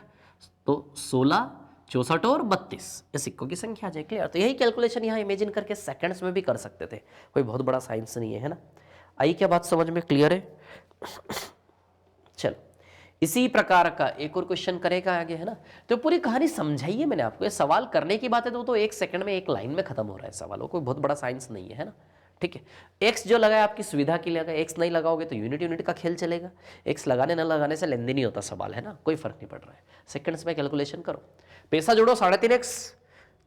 तो 16, 64 और 32 ये सिक्कों की संख्या आ जाए। क्लियर? तो यही कैलकुलेशन यहाँ इमेजिन करके सेकंड्स में भी कर सकते थे, कोई बहुत बड़ा साइंस नहीं है ना। आई क्या बात समझ में? क्लियर है? चलो, इसी प्रकार का एक और क्वेश्चन करेगा आगे, है ना। तो पूरी कहानी समझाइए मैंने आपको। ये सवाल करने की बात है तो 1 सेकंड में 1 लाइन में खत्म हो रहा है सवाल, कोई बहुत बड़ा साइंस नहीं है ना। ठीक है, एक्स जो लगाए आपकी सुविधा के लिए लगाए, एक्स नहीं लगाओगे तो यूनिट का खेल चलेगा। एक्स लगाने न लगाने से लेन देन नहीं होता सवाल, है ना, कोई फर्क नहीं पड़ रहा है। सेकंड्स में कैलकुलेशन करो, पैसा जोड़ो 3.5x,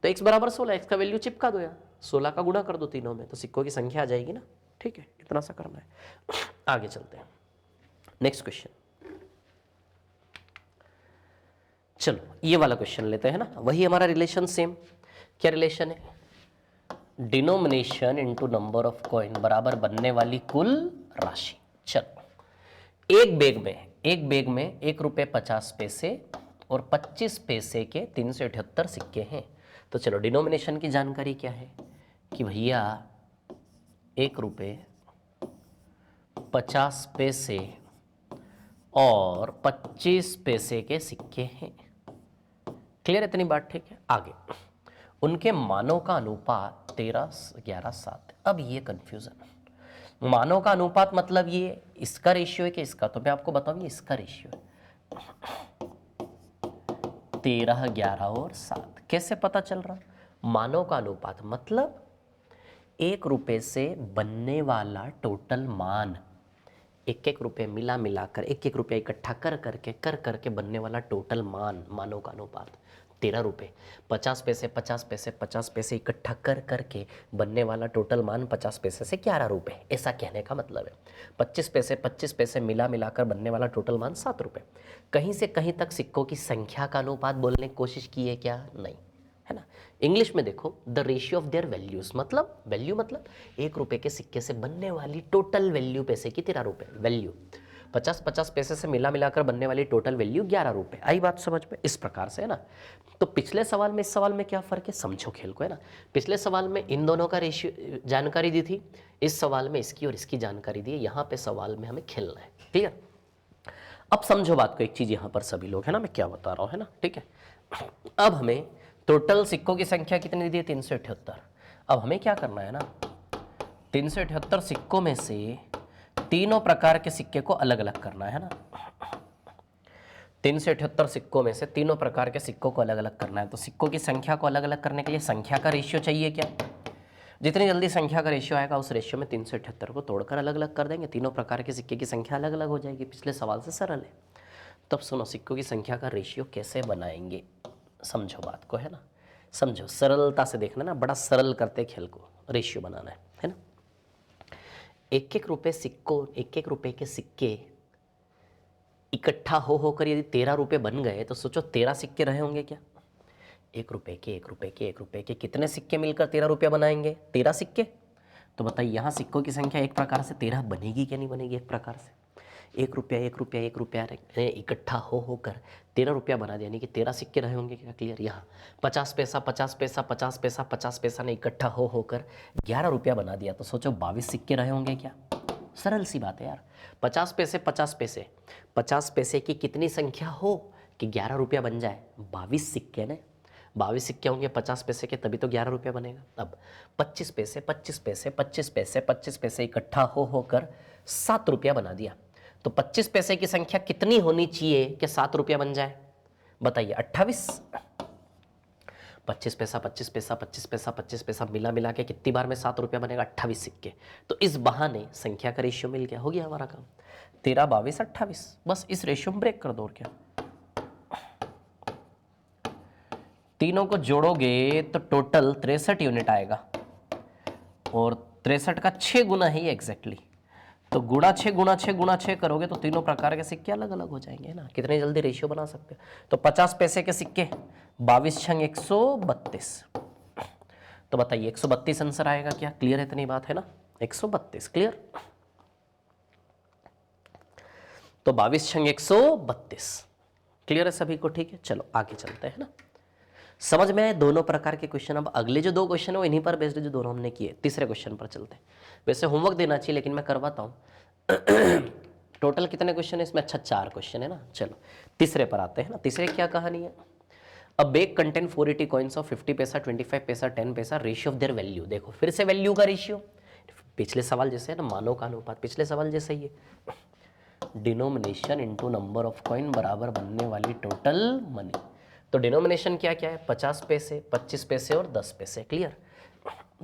तो x बराबर 16, x का वैल्यू चिपका दो यार, 16 का गुणा कर दो तीनों में, तो सिक्कों की संख्या आ जाएगी ना। ठीक है, इतना सा करना है। आगे चलते हैं, नेक्स्ट क्वेश्चन। चलो ये वाला क्वेश्चन लेते हैं ना, वही हमारा रिलेशन सेम। क्या रिलेशन है? Denomination into number of coin बराबर बनने वाली कुल राशि। चलो, एक बैग में 1 रुपये 50 पैसे और 25 पैसे के 378 सिक्के हैं। तो चलो डिनोमिनेशन की जानकारी क्या है कि भैया 1 रुपये 50 पैसे और 25 पैसे के सिक्के हैं। क्लियर? इतनी बात ठीक है। आगे, उनके मानों का अनुपात 13, 11, 7। अब ये कंफ्यूजन, मानों का अनुपात मतलब ये इसका रेशियो है कि इसका? तो मैं आपको बताऊं ये इसका रेशियो है, 13, 11 और 7। कैसे पता चल रहा? मानों का अनुपात मतलब 1 रुपये से बनने वाला टोटल मान, 1 रुपये मिलाकर 1 रुपया इकट्ठा कर करके बनने वाला टोटल मान, मानों का अनुपात 13 रुपये। 50 पैसे 50 पैसे 50 पैसे इकट्ठा कर करके बनने वाला टोटल मान 50 पैसे से 11 रुपये, ऐसा कहने का मतलब है। 25 पैसे मिलाकर बनने वाला टोटल मान 7 रुपये। कहीं से कहीं तक सिक्कों की संख्या का अनुपात बोलने की कोशिश की है क्या? नहीं, है ना। इंग्लिश में देखो, the ratio of their values, मतलब वैल्यू मतलब 1 रुपये के सिक्के से बनने वाली टोटल वैल्यू पैसे की 13 रुपये वैल्यू, 50 पैसे से मिलाकर बनने वाली टोटल वैल्यू 11 रुपये। आई बात समझ में? इस प्रकार से, है ना। तो पिछले सवाल में इस सवाल में क्या फर्क है, समझो खेल को, है ना। पिछले सवाल में इन दोनों का रेशियो जानकारी दी थी, इस सवाल में इसकी और इसकी जानकारी दी है। यहाँ पे सवाल में हमें खेलना है। क्लियर? अब समझो बात को, एक चीज यहाँ पर सभी लोग, है ना, मैं क्या बता रहा हूँ, है ना। ठीक है, अब हमें टोटल सिक्कों की संख्या कितनी दी है? 378। अब हमें क्या करना है ना, 378 सिक्कों में से तीनों प्रकार के सिक्के को अलग अलग करना है ना। 378 सिक्कों में से तीनों प्रकार के सिक्कों को अलग अलग करना है। तो सिक्कों की संख्या को अलग अलग करने के लिए संख्या का रेशियो चाहिए क्या? जितनी जल्दी संख्या का रेशियो आएगा उस रेशियो में 378 को तोड़कर अलग अलग कर देंगे, तीनों प्रकार के सिक्के की संख्या अलग अलग हो जाएगी। पिछले सवाल से सरल है। तब सुनो, सिक्कों की संख्या का रेशियो कैसे बनाएंगे, समझो बात को, है ना। समझो, सरलता से देखना ना, बड़ा सरल करते खेल को, रेशियो बनाना है ना। 1 रुपये सिक्कों, 1 रुपये के सिक्के इकट्ठा होकर यदि 13 रुपये बन गए तो सोचो 13 सिक्के रहे होंगे क्या? ₹1 के कितने सिक्के मिलकर 13 रुपया बनाएंगे? 13 सिक्के। तो बताइए यहाँ सिक्कों की संख्या एक प्रकार से 13 बनेगी क्या नहीं बनेगी? एक प्रकार से ₹1 ने इकट्ठा होकर 13 रुपया बना दिया, यानी कि 13 सिक्के रहे होंगे क्या? क्लियर। यहाँ 50 पैसा 50 पैसा 50 पैसा 50 पैसा ने इकट्ठा होकर 11 रुपया बना दिया, तो सोचो 22 सिक्के रहे होंगे क्या? सरल सी बात है यार। 50 पैसे 50 पैसे 50 पैसे की कितनी संख्या हो कि 11 रुपया बन जाए? 22 सिक्के ने, 22 सिक्के होंगे 50 पैसे के, तभी तो 11 रुपया बनेगा। अब 25 पैसे 25 पैसे 25 पैसे 25 पैसे इकट्ठा होकर 7 रुपया बना दिया, तो 25 पैसे की संख्या कितनी होनी चाहिए कि 7 रुपया बन जाए? बताइए। 28। 25 पैसा 25 पैसा 25 पैसा 25 पैसा मिला के कितनी बार में 7 रुपया बनेगा? 28 सिक्के। तो इस बहाने संख्या का रेशियो मिल गया, हो गया हमारा काम। 13 22 28, बस इस रेशियो में ब्रेक कर दो। और क्या, तीनों को जोड़ोगे तो टोटल 63 यूनिट आएगा, और 63 का 6 गुना है एग्जैक्टली। तो गुणा 6 करोगे तो तीनों प्रकार के सिक्के अलग अलग हो जाएंगे ना। कितने जल्दी रेशियो बना सकते हो। तो 50 पैसे के सिक्के 22 छंग 132, तो बताइए 132 आंसर आएगा क्या? क्लियर है इतनी बात है ना? 132 क्लियर। तो 22 छंग 132 क्लियर है सभी को? ठीक है, चलो आगे चलते हैं ना। समझ में आए दोनों प्रकार के क्वेश्चन। अब अगले जो 2 क्वेश्चन है वो इन्हीं पर बेस्ड जो दोनों हमने किए। तीसरे क्वेश्चन पर चलते हैं। वैसे होमवर्क देना चाहिए लेकिन मैं करवाता हूँ। टोटल कितने क्वेश्चन है इसमें? अच्छा 4 क्वेश्चन है ना। चलो तीसरे पर आते हैं ना। तीसरे क्या कहानी है? अ बैग कंटेन 480 कॉइन्स ऑफ 50 पैसा 25 पैसा 10 पैसा, रेशियो ऑफ देयर वैल्यू। देखो फिर से वैल्यू का रेशियो, पिछले सवाल जैसे है ना, मानव का अनुपात, पिछले सवाल जैसे ही है। Denomination into number of coin बराबर बनने वाली टोटल मनी। तो डिनोमिनेशन क्या क्या है? 50 पैसे 25 पैसे और 10 पैसे। क्लियर।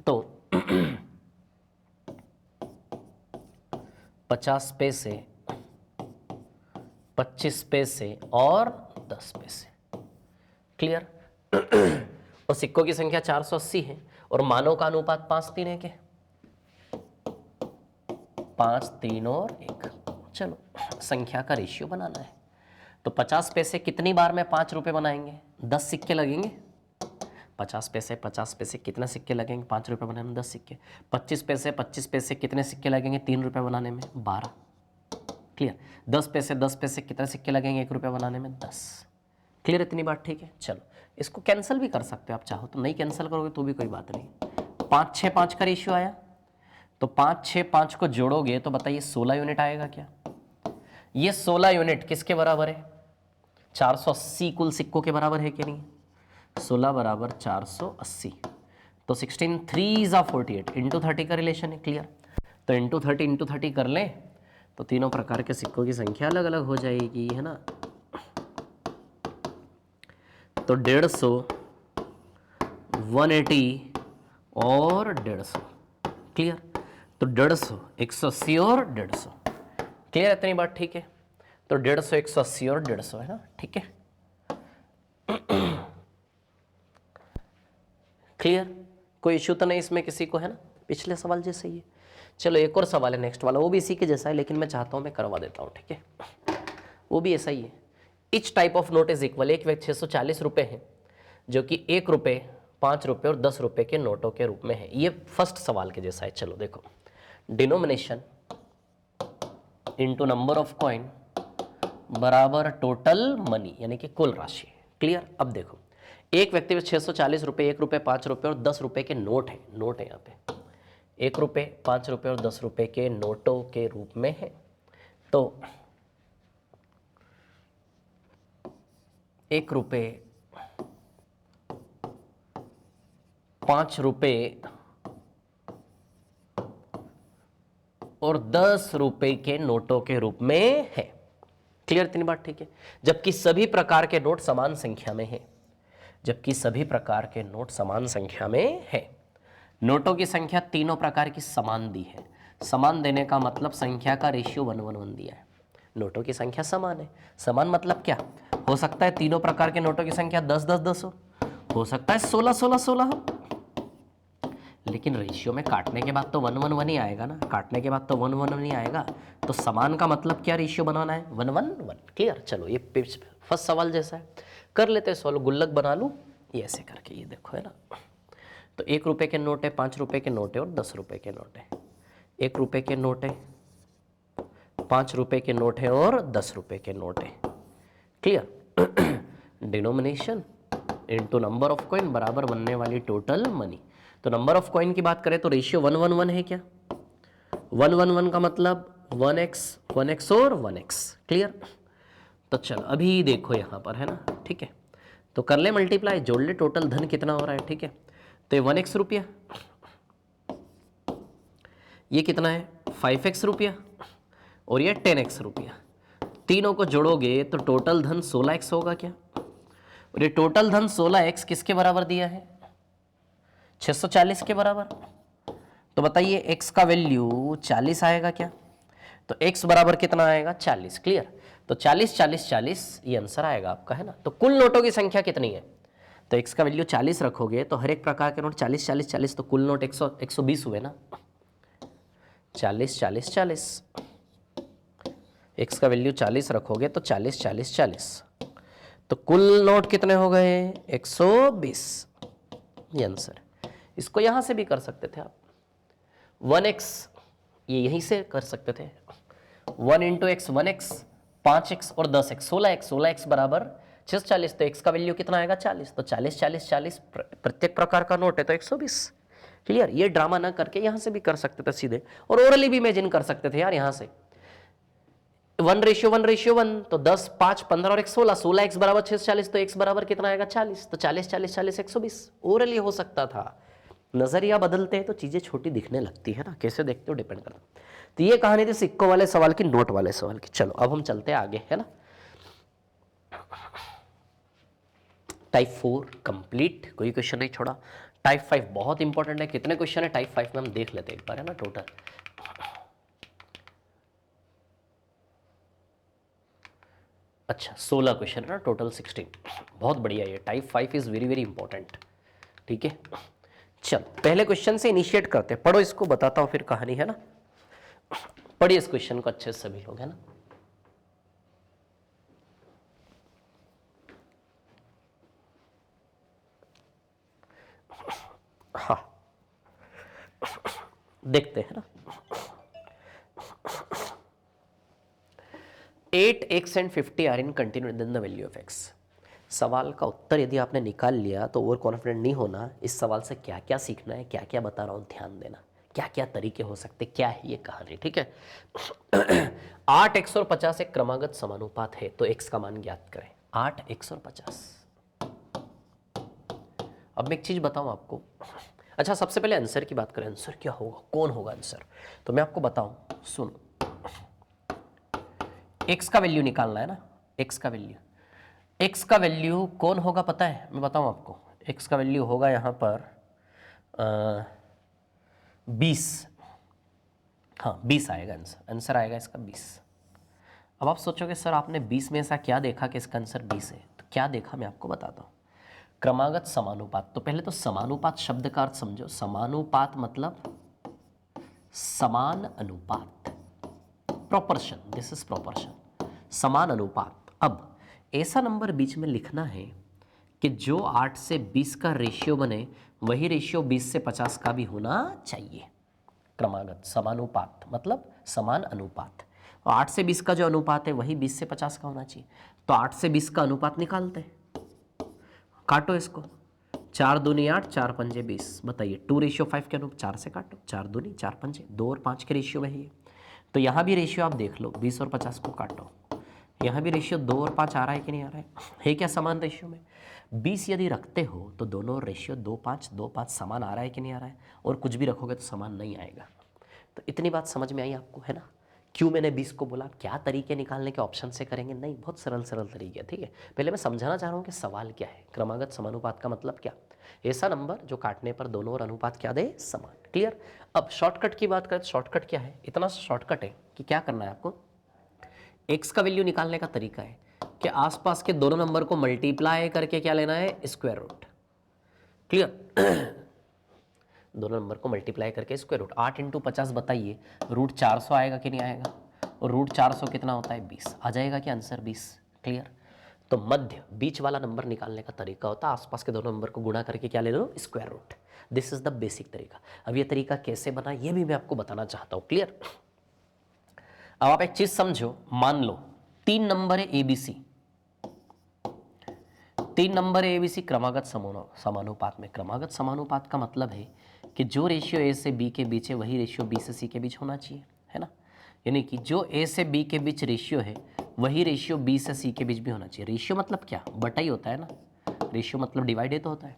तो 50 पैसे 25 पैसे और 10 पैसे। क्लियर। और सिक्कों की संख्या 480 है, और मानव का अनुपात 5-3 है के 5-3 और 1। चलो संख्या का रेशियो बनाना है। तो 50 पैसे कितनी बार में 5 रुपए बनाएंगे? 10 सिक्के लगेंगे। 50 पैसे कितने सिक्के लगेंगे 5 रुपए बनाने में? 10 सिक्के। 25 पैसे कितने सिक्के लगेंगे 3 रुपए बनाने में? 12। क्लियर। 10 पैसे कितने सिक्के लगेंगे 1 रुपया बनाने में? 10। क्लियर इतनी बात? ठीक है। चलो इसको कैंसिल भी कर सकते हो आप चाहो तो, नहीं कैंसिल करोगे तो भी कोई बात नहीं। 5 6 5 का रेशियो आया, तो 5 6 5 को जोड़ोगे तो बताइए 16 यूनिट आएगा क्या? ये 16 यूनिट किसके बराबर है? 480 कुल सिक्कों के बराबर है कि नहीं? 16 बराबर 480, तो 16 3 48 इंटू 30 का रिलेशन है। क्लियर। तो इंटू 30 कर लें तो तीनों प्रकार के सिक्कों की संख्या अलग अलग हो जाएगी, है ना। तो 150 180 और 150। क्लियर। तो 150 180 और 150। क्लियर इतनी बात? ठीक है। तो 150 180 और 150 है ना। ठीक है। क्लियर। कोई इश्यू तो नहीं इसमें किसी को, है ना? पिछले सवाल जैसे ही है। चलो एक और सवाल है नेक्स्ट वाला, वो भी इसी के जैसा है लेकिन मैं चाहता हूं मैं करवा देता हूं। ठीक है, वो भी ऐसा ही है। Etch type of note is equal, एक व्यक्ति 640 रुपए है जो कि 1 रुपए 5 रुपए और 10 रुपए के नोटों के रूप में है। ये फर्स्ट सवाल के जैसा है। चलो देखो, denomination into number of coin बराबर टोटल मनी, यानी कि कुल राशि। क्लियर। अब देखो एक व्यक्ति में 640 रुपए 1 रुपए 5 रुपए और 10 रुपए के नोट है यहाँ पे 1 रुपए 5 रुपए और 10 रुपए के नोटों के रूप में है। तो 1 रुपए 5 रुपए और 10 रुपए के नोटों के रूप में है। क्लियर इतनी बात? ठीक है। जबकि सभी प्रकार के नोट समान संख्या में है, जबकि सभी प्रकार के नोट समान संख्या में है। नोटों की संख्या तीनों प्रकार की समान दी है। समान देने का मतलब संख्या का रेशियो 1:1 दिया है। नोटों की संख्या समान है। समान मतलब क्या हो सकता है? तीनों प्रकार के नोटों की संख्या 10-10-10 हो सकता है 16-16-16 हो, लेकिन रेशियो में काटने के बाद तो 1:1 ही आएगा ना। काटने के बाद तो 1:1 ही आएगा। तो समान का मतलब क्या रेशियो बनाना है? 1:1. क्लियर। चलो ये फर्स्ट सवाल जैसा है, कर लेते हैं सॉल्व। गुल्लक बना लूं ये ऐसे करके, ये देखो है ना। तो 1 रुपये के नोट है, 5 रुपये के नोट है और 10 रुपये के नोट है। 1 रुपये के नोट है, 5 रुपये के नोट है और 10 रुपये के नोट है। Clear. Denomination into number of coin बराबर बनने वाली टोटल मनी। तो नंबर ऑफ कॉइन की बात करें तो रेशियो 1:1 है क्या? 1:1 का मतलब 1x और 1x। क्लियर। तो चलो अभी देखो यहाँ पर है ना, ठीक है। तो कर ले मल्टीप्लाई, जोड़ ले, टोटल धन कितना हो रहा है, ठीक है। तो ये 1x रुपया, ये कितना है 5x रुपया और ये 10x रुपया। तीनों को जोड़ोगे तो टोटल धन 16x होगा क्या? और ये टोटल धन 16x किसके बराबर दिया है? 640 के बराबर। तो बताइए x का वैल्यू 40 आएगा क्या? तो x बराबर कितना आएगा? 40। क्लियर। तो 40 40 40 ये आंसर आएगा आपका, है ना। तो कुल नोटों की संख्या कितनी है? तो x का वैल्यू 40 रखोगे तो हर एक प्रकार के नोट 40 40 40, तो कुल नोट 120 हुए ना। 40 40 40, x का वैल्यू 40 रखोगे तो 40 40 40, तो कुल नोट कितने हो गए? 120। ये आंसर। इसको यहां से भी कर सकते थे आप, 1x ये यहीं से कर सकते थे। 1 × x 1x, 5x और 10x 16x, 16x बराबर 640। तो x का वैल्यू कितना आएगा? 40। तो 40 40 40 प्रत्येक प्रकार का नोट है तो 120। क्लियर। ये ड्रामा ना करके यहां से भी कर सकते थे सीधे, और ओरली भी इमेजिन कर सकते थे यार। यहां से 1:1 तो 10 5 15 और 1 16, 16x बराबर 640, तो x बराबर कितना आएगा? 40। तो 40 40 40 120 ओरली हो सकता था। नजरिया बदलते हैं तो चीजें छोटी दिखने लगती है ना, कैसे देखते हो डिपेंड करता। तो ये कहानी थी सिक्कों वाले सवाल की, नोट वाले सवाल की। चलो अब हम चलते हैं आगे, है ना। टाइप 4 कंप्लीट, कोई क्वेश्चन नहीं छोड़ा। टाइप 5 बहुत इंपॉर्टेंट है। कितने क्वेश्चन है टाइप 5 में हम देख लेते हैं एक बार, है ना। टोटल अच्छा 16 क्वेश्चन है ना, टोटल 16। बहुत बढ़िया। ये type 5 is very very important, ठीक है। चल पहले क्वेश्चन से इनिशिएट करते हैं। पढ़ो इसको, बताता हूं फिर कहानी, है ना। पढ़िए इस क्वेश्चन को अच्छे से सभी लोग, है ना। हाँ देखते हैं ना। 8x and 50 are in continue then the value of x। सवाल का उत्तर यदि आपने निकाल लिया तो ओवर कॉन्फिडेंट नहीं होना। इस सवाल से क्या क्या सीखना है, क्या क्या बता रहा हूं ध्यान देना, क्या क्या तरीके हो सकते, क्या है ये कहानी, ठीक है। 8x और 50 एक क्रमागत समानुपात है, तो x का मान ज्ञात करें। 8x और 50। अब मैं एक चीज बताऊं आपको। अच्छा सबसे पहले आंसर की बात करें। आंसर क्या होगा, कौन होगा आंसर, तो मैं आपको बताऊं, सुनो। x का वैल्यू निकालना है ना। x का वैल्यू कौन होगा पता है, मैं बताऊं आपको। x का वैल्यू होगा यहां पर 20। हाँ 20 आएगा आंसर। आंसर आएगा इसका 20। अब आप सोचोगे सर आपने 20 में ऐसा क्या देखा कि इसका आंसर 20 है। तो क्या देखा मैं आपको बताता हूँ। क्रमागत समानुपात। तो पहले तो समानुपात शब्द का अर्थ समझो। समानुपात मतलब समान अनुपात, प्रोपोर्शन, दिस इज प्रोपोर्शन, समान अनुपात। अब ऐसा नंबर बीच में लिखना है कि जो 8 से 20 का रेशियो बने वही रेशियो 20 से 50 का भी होना चाहिए। क्रमागत समानुपात मतलब समान अनुपात। और 8 से 20 का जो अनुपात है वही 20 से 50 का होना चाहिए। तो 8 से 20 का अनुपात निकालते हैं। काटो इसको, 4 दूनी 8, 4 पंजे 20। बताइए 2:5 के अनुपात 4 से काटो, 4 दूनी 4 पंजे 2 और 5 के रेशियो में है ये। तो यहाँ भी रेशियो आप देख लो, 20 और 50 को काटो। यहाँ भी रेशियो 2 और 5 आ रहा है कि नहीं आ रहा है क्या समान रेशियो में। 20 यदि रखते हो तो दोनों रेशियो 2 5 2 5 समान आ रहा है कि नहीं आ रहा है। और कुछ भी रखोगे तो समान नहीं आएगा। तो इतनी बात समझ में आई आपको, है ना। क्यों मैंने 20 को बोला, क्या तरीके निकालने के ऑप्शन से करेंगे, नहीं बहुत सरल सरल तरीके, ठीक है। पहले मैं समझाना चाह रहा हूँ कि सवाल क्या है। क्रमागत समानुपात का मतलब क्या, ऐसा नंबर जो काटने पर दोनों और अनुपात क्या दे, समान। क्लियर। अब शॉर्टकट की बात करें तो शॉर्टकट क्या है, इतना शॉर्टकट है कि क्या करना है आपको। x का वैल्यू निकालने का तरीका है कि आसपास के दोनों नंबर को मल्टीप्लाई करके क्या लेना है, स्क्वायर रूट। क्लियर। दोनों नंबर को मल्टीप्लाई करके स्क्वायर रूट। 8 × 50 बताइए, रूट 400 आएगा कि नहीं आएगा। और रूट 400 कितना होता है, 20 आ जाएगा क्या आंसर 20। क्लियर। तो मध्य बीच वाला नंबर निकालने का तरीका होता है आसपास के दोनों नंबर को गुणा करके क्या ले लो, square root. This is the basic तरीका। अब ये तरीका कैसे बना ये भी मैं आपको बताना चाहता हूं। क्लियर? अब आप एक चीज समझो, मान लो 3 नंबर है एबीसी, 3 नंबर है एबीसी क्रमागत समानुपात में। क्रमागत समानुपात का मतलब है कि जो रेशियो ए से बी के बीच है वही रेशियो बी से सी के बीच होना चाहिए, है ना। यानी कि जो ए से बी के बीच रेशियो है वही रेशियो बी से सी के बीच भी होना चाहिए। रेशियो मतलब क्या, बटा ही होता है ना, रेशियो मतलब डिवाइडेड तो होता है।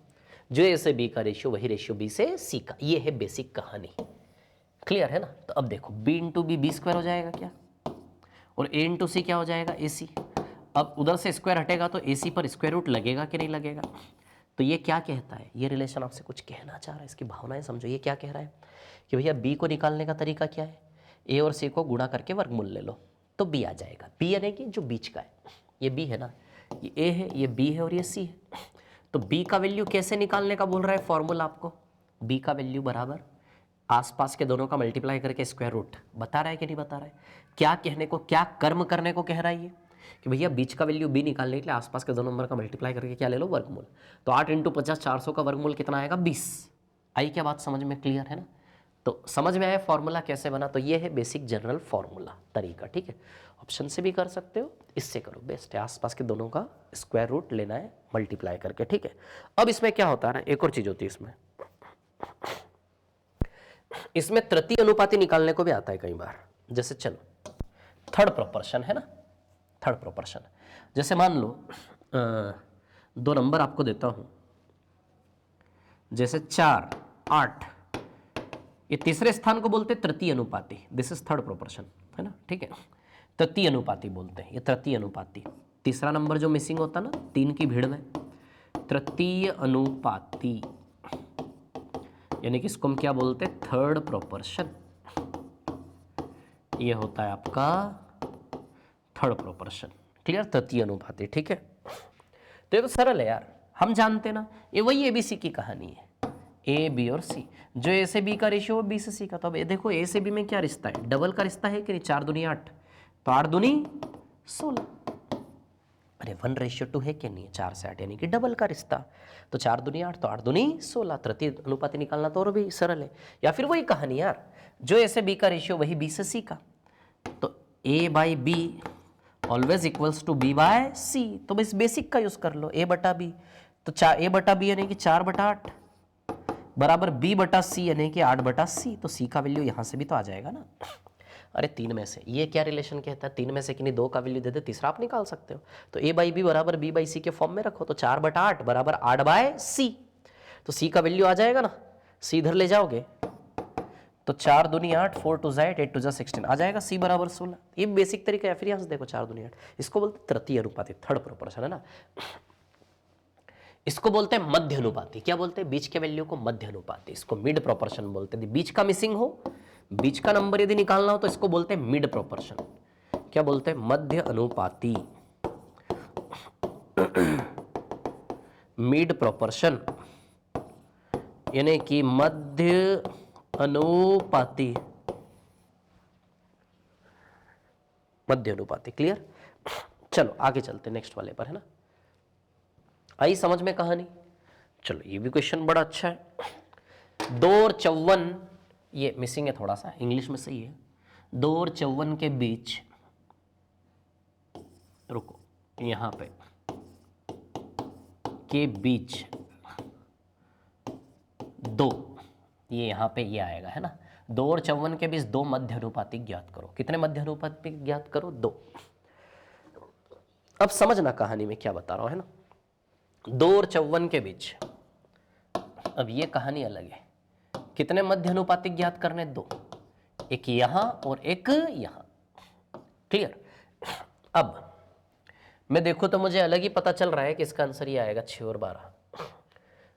जो ए से बी का रेशियो वही रेशियो बी से सी का। ये है बेसिक कहानी। क्लियर है ना। तो अब देखो B into B B square हो जाएगा क्या, और ए इंटू सी क्या हो जाएगा, ए सी। अब उधर से स्क्वायर हटेगा तो ए सी पर स्क्वायर रूट लगेगा कि नहीं लगेगा। तो ये क्या कहता है, ये रिलेशन आपसे कुछ कहना चाह रहा है, इसकी भावनाएं समझो। ये क्या कह रहा है कि भैया बी को निकालने का तरीका क्या है, ए और सी को गुणा करके वर्गमूल ले लो तो बी आ जाएगा। बी यानी कि जो बीच का है, ये बी है ना, ये ए है, ये बी है और ये सी है। तो बी का वैल्यू कैसे निकालने का बोल रहा है फॉर्मूला आपको, बी का वैल्यू बराबर आसपास के दोनों का मल्टीप्लाई करके स्क्वायर रूट। बता रहा है कि नहीं बता रहा है, क्या कहने को, क्या कर्म करने को कह रहा है ये कि भैया बीच का वैल्यू बी निकालने के लिए आसपास के दोनों नंबर का मल्टीप्लाई करके क्या ले लो, वर्गमूल। तो 8 × 50 400 का वर्गमूल कितना आएगा, 20। आई क्या बात समझ में, क्लियर है ना। तो समझ में आया फॉर्मूला कैसे बना। तो ये है बेसिक जनरल फॉर्मूला तरीका, ठीक है। ऑप्शन से भी कर सकते हो, इससे करो, बेस्ट है। आसपास के दोनों का स्क्वायर रूट लेना है मल्टीप्लाई करके, ठीक है। अब इसमें क्या होता है ना, एक और चीज होती है इसमें तृतीय अनुपाती निकालने को भी आता है कई बार। जैसे चलो थर्ड प्रोपोर्शन है ना, थर्ड प्रोपोर्शन। जैसे मान लो 2 नंबर आपको देता हूं, जैसे 4 8, ये तीसरे स्थान को बोलते हैं तृतीय अनुपाती। दिस इज थर्ड प्रोपोर्शन, है ना, ठीक है। तृतीय अनुपाती बोलते हैं, ये तृतीय अनुपाती। तीसरा नंबर जो मिसिंग होता ना 3 की भीड़ में, तृतीय अनुपाती, यानी कि इसको हम क्या बोलते हैं, थर्ड प्रोपोर्शन। ये होता है आपका थर्ड प्रोपोर्शन। क्लियर, तृतीय अनुपाती, ठीक है। तो ये तो सरल है यार, हम जानते ना, ये वही एबीसी की कहानी है, ए बी और सी। जो ए से बी का रेशियो है बी से सी का। तो अब ये देखो ए से बी में क्या रिश्ता है, डबल का रिश्ता है कि नहीं, 4 दूनी 8, तो 8 दूनी 16। अरे 1:2 है कि नहीं, 4 से 8 यानी कि डबल का रिश्ता। तो 4 दूनी 8, तो 8 दूनी 16। तृतीय अनुपाती निकालना तो और भी सरल है। या फिर वही कहानी यार, जो ए से बी का रेशियो वही बी से सी का। तो A by B always equals to B by C. तो बस बेसिक का यूज कर लो, ए बटा बी। तो ए बटा बी यानी कि 4/8 बराबर बी बटा सी यानी कि 8/c। तो सी का वैल्यू यहां से भी तो आ जाएगा ना। अरे 3 में से, ये क्या रिलेशन कहता है, 3 में से किन्हीं 2 का वैल्यू दे दे, तीसरा आप निकाल सकते हो। तो ए बाई बी बराबर बी बाई सी के फॉर्म में रखो, तो 4/8 बराबर 8/c। तो सी का वैल्यू आ जाएगा ना, सी इधर ले जाओगे तो 4 दूनी 8, 4 2 8, 8 2 16 आ जाएगा, सी बराबर 16। ये बेसिक तरीका है। फिर यहां से देखो 4 दूनी 8, इसको बोलते तृतीय अनुपाती, थर्ड प्रोपोर्शन, है ना। इसको बोलते हैं मध्य अनुपाती। क्या बोलते हैं, बीच के वैल्यू को मध्य अनुपाती, इसको मिड प्रोपोर्शन बोलते हैं। बीच का मिसिंग हो, बीच का नंबर यदि निकालना हो तो इसको बोलते हैं मिड प्रोपोर्शन। क्या बोलते हैं, मध्य अनुपाती, मिड प्रोपोर्शन, यानी कि मध्य अनुपाती, मध्य अनुपाती। क्लियर, चलो आगे चलते नेक्स्ट वाले पर, है ना। आई समझ में कहानी। चलो ये भी क्वेश्चन बड़ा अच्छा है। 2 और 54, ये मिसिंग है थोड़ा सा, इंग्लिश में सही है। 2 और 54 के बीच, रुको, यहां पे के बीच 2, ये यहां पे ये आएगा, है ना। 2 और 54 के बीच 2 मध्य अनुपाती ज्ञात करो। कितने मध्य अनुपाती ज्ञात करो, 2। अब समझना कहानी में क्या बता रहा हूं, है ना। 2 और 54 के बीच, अब ये कहानी अलग है। कितने मध्य अनुपातिक ज्ञात करने, 2, एक यहां और एक यहां। क्लियर। अब मैं देखो तो मुझे अलग ही पता चल रहा है कि इसका आंसर ये आएगा 6 और 12,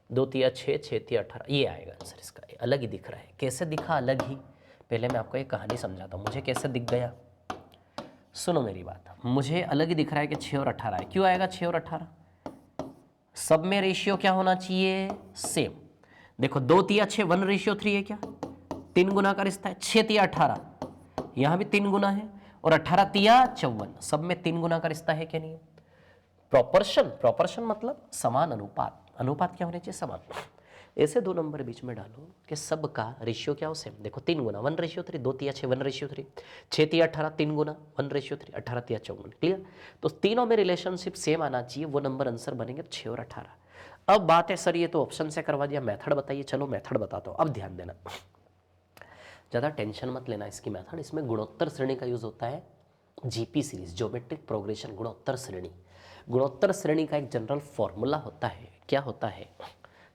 2 तिया 6, 6 तिया 18, ये आएगा आंसर इसका। अलग ही दिख रहा है, कैसे दिखा अलग ही, पहले मैं आपको एक कहानी समझाता हूं मुझे कैसे दिख गया। सुनो मेरी बात, मुझे अलग ही दिख रहा है कि 6 और 18 है। क्यों आएगा 6 और 18, सब में रेशियो क्या होना चाहिए, सेम। देखो 2 तिया 6, 1:3 है क्या, 3 गुना का रिश्ता है। 6 तिया 18, यहां भी 3 गुना है, और 18 तिया 54, सब में 3 गुना का रिश्ता है क्या नहीं। प्रोपोर्शन, प्रोपोर्शन मतलब समान अनुपात, अनुपात क्या होने चाहिए, समान। ऐसे दो नंबर बीच में डालो कि सबका रेशियो क्या हो, सेम। देखो 3 गुना 1:3, 2 तिया 6 1:3, 6 तिया 18, 3 गुना 1:3, 18 तिया 54, क्लियर। तो तीनों में रिलेशनशिप सेम आना चाहिए, वो नंबर आंसर बनेंगे 6 और 18। अब बात है सर ये तो ऑप्शन से करवा दिया, मेथड बताइए। चलो मेथड बताता हूँ। अब ध्यान देना, ज़्यादा टेंशन मत लेना इसकी मेथड। इसमें गुणोत्तर श्रेणी का यूज़ होता है, जीपी सीरीज, ज्योमेट्रिक प्रोग्रेशन, गुणोत्तर श्रेणी। गुणोत्तर श्रेणी का एक जनरल फॉर्मूला होता है, क्या होता है,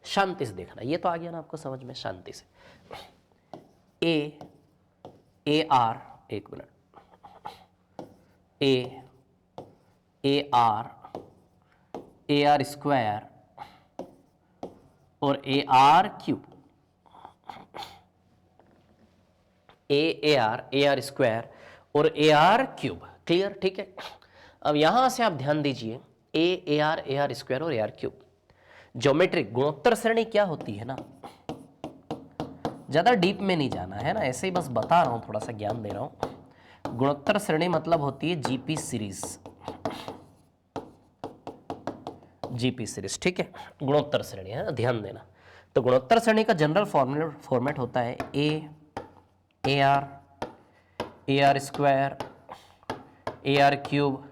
शांति से देखना, ये तो आ गया ना आपको समझ में, शांति से। ए आर, एक मिनट, ए आर स्क्वायर और A R cube, A R square और ए आर क्यूब, क्लियर, ठीक है। अब यहां से आप ध्यान दीजिए, ए आर स्क्वायर और ए आर क्यूब, ज्योमेट्रिक गुणोत्तर श्रेणी क्या होती है ना, ज्यादा डीप में नहीं जाना है ना, ऐसे ही बस बता रहा हूं, थोड़ा सा ज्ञान दे रहा हूं। गुणोत्तर श्रेणी मतलब होती है जीपी सीरीज, जीपी सीरीज, ठीक है, गुणोत्तर श्रेणी है ना, ध्यान देना। तो गुणोत्तर श्रेणी का जनरल फॉर्मेट होता है A R square, A R cube,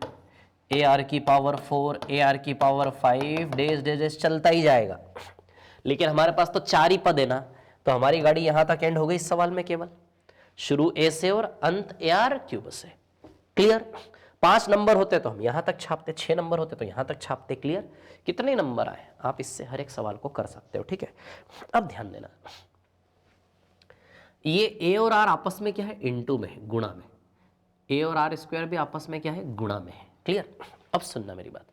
A R की पावर 4, ए आर की पावर 5, डेज डेज चलता ही जाएगा। लेकिन हमारे पास तो 4 ही पद है ना, तो हमारी गाड़ी यहां तक एंड हो गई इस सवाल में, केवल शुरू ए से और अंत ए आर क्यूब से, क्लियर। 5 नंबर होते तो हम यहां तक छापते, 6 नंबर होते तो यहां तक छापते, क्लियर। कितने नंबर आए आप इससे हर एक सवाल को कर सकते हो, ठीक है। अब ध्यान देना, ये ए और आर आपस में क्या है, इनटू में है, गुणा में। ए और आर स्क्वायर भी आपस में क्या है, गुणा में है, क्लियर। अब सुनना मेरी बात,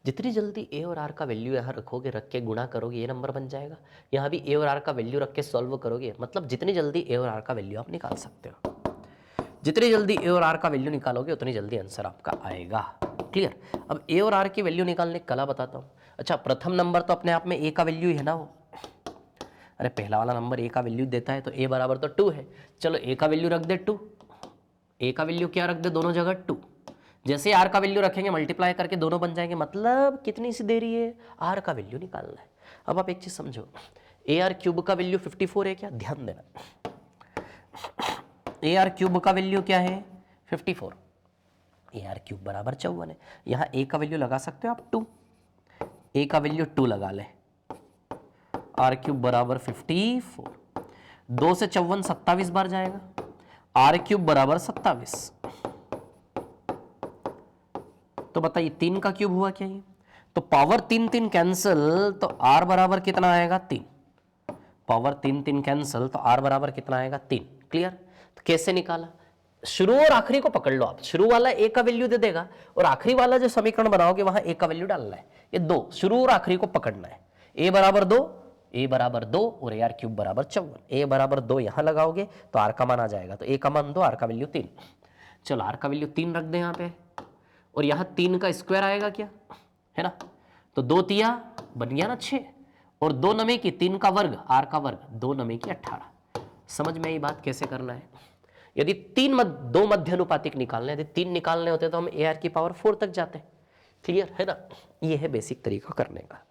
जितनी जल्दी ए और आर का वैल्यू यहाँ रखोगे, रख के गुणा करोगे, ये नंबर बन जाएगा। यहाँ भी ए और आर का वैल्यू रख के सॉल्व करोगे, मतलब जितनी जल्दी ए और आर का वैल्यू आप निकाल सकते हो, जितनी जल्दी ए और आर का वैल्यू निकालोगे उतनी जल्दी आंसर आपका आएगा, क्लियर। अब ए और आर की वैल्यू निकालने की कला बताता हूँ। अच्छा, प्रथम नंबर तो अपने आप में ए का वैल्यू है ना, वो, अरे पहला वाला नंबर ए का वैल्यू देता है तो ए बराबर तो 2 है। चलो ए का वैल्यू रख दे 2, ए का वैल्यू क्या रख दे, दोनों जगह 2। जैसे आर का वैल्यू रखेंगे मल्टीप्लाई करके दोनों बन जाएंगे, मतलब कितनी सी देरी है, आर का वैल्यू निकालना है। अब आप एक चीज समझो, ए आर क्यूब का वैल्यू 54 है क्या, ध्यान देना, ए आर क्यूब का वैल्यू क्या है 54, ए आर क्यूब बराबर 54 है। यहाँ ए का वैल्यू लगा सकते हो आप 2, ए का वैल्यू 2 लगा ले, आर क्यूब बराबर 54, 2 से 54 27 बार जाएगा, आर क्यूब बराबर 27। तो बताइए 3 का क्यूब हुआ क्या ये, तो पावर 3 3 कैंसिल, तो आर बराबर कितना आएगा 3, पावर 3 3 कैंसिल, तो आर बराबर कितना आएगा 3, क्लियर। तो कैसे निकाला, शुरू और आखिरी को पकड़ लो आप, शुरू वाला ए का वैल्यू दे देगा और आखिरी वाला जो समीकरण बनाओगे वहां ए का वैल्यू डालना है, ये 2 शुरू और आखिरी को पकड़ना है। ए बराबर 2, ए बराबर 2 और ए आर क्यूब बराबर 54, ए बराबर 2 यहां लगाओगे तो आर का मान आ जाएगा, तो ए का मान 2, आर का वैल्यू 3। चलो आर का वैल्यू 3 रख दें यहाँ पे, और यहाँ 3 का स्क्वायर आएगा क्या, है ना, तो 2 तिया बन गया ना 6, और 2 नमे की 3 का वर्ग, आर का वर्ग 2 नमे की 18। समझ में ये बात कैसे करना है। यदि 2 मध्य अनुपातिक निकालने, यदि 3 निकालने होते तो हम ए आर की पावर 4 तक जाते, क्लियर है ना। ये है बेसिक तरीका करने का।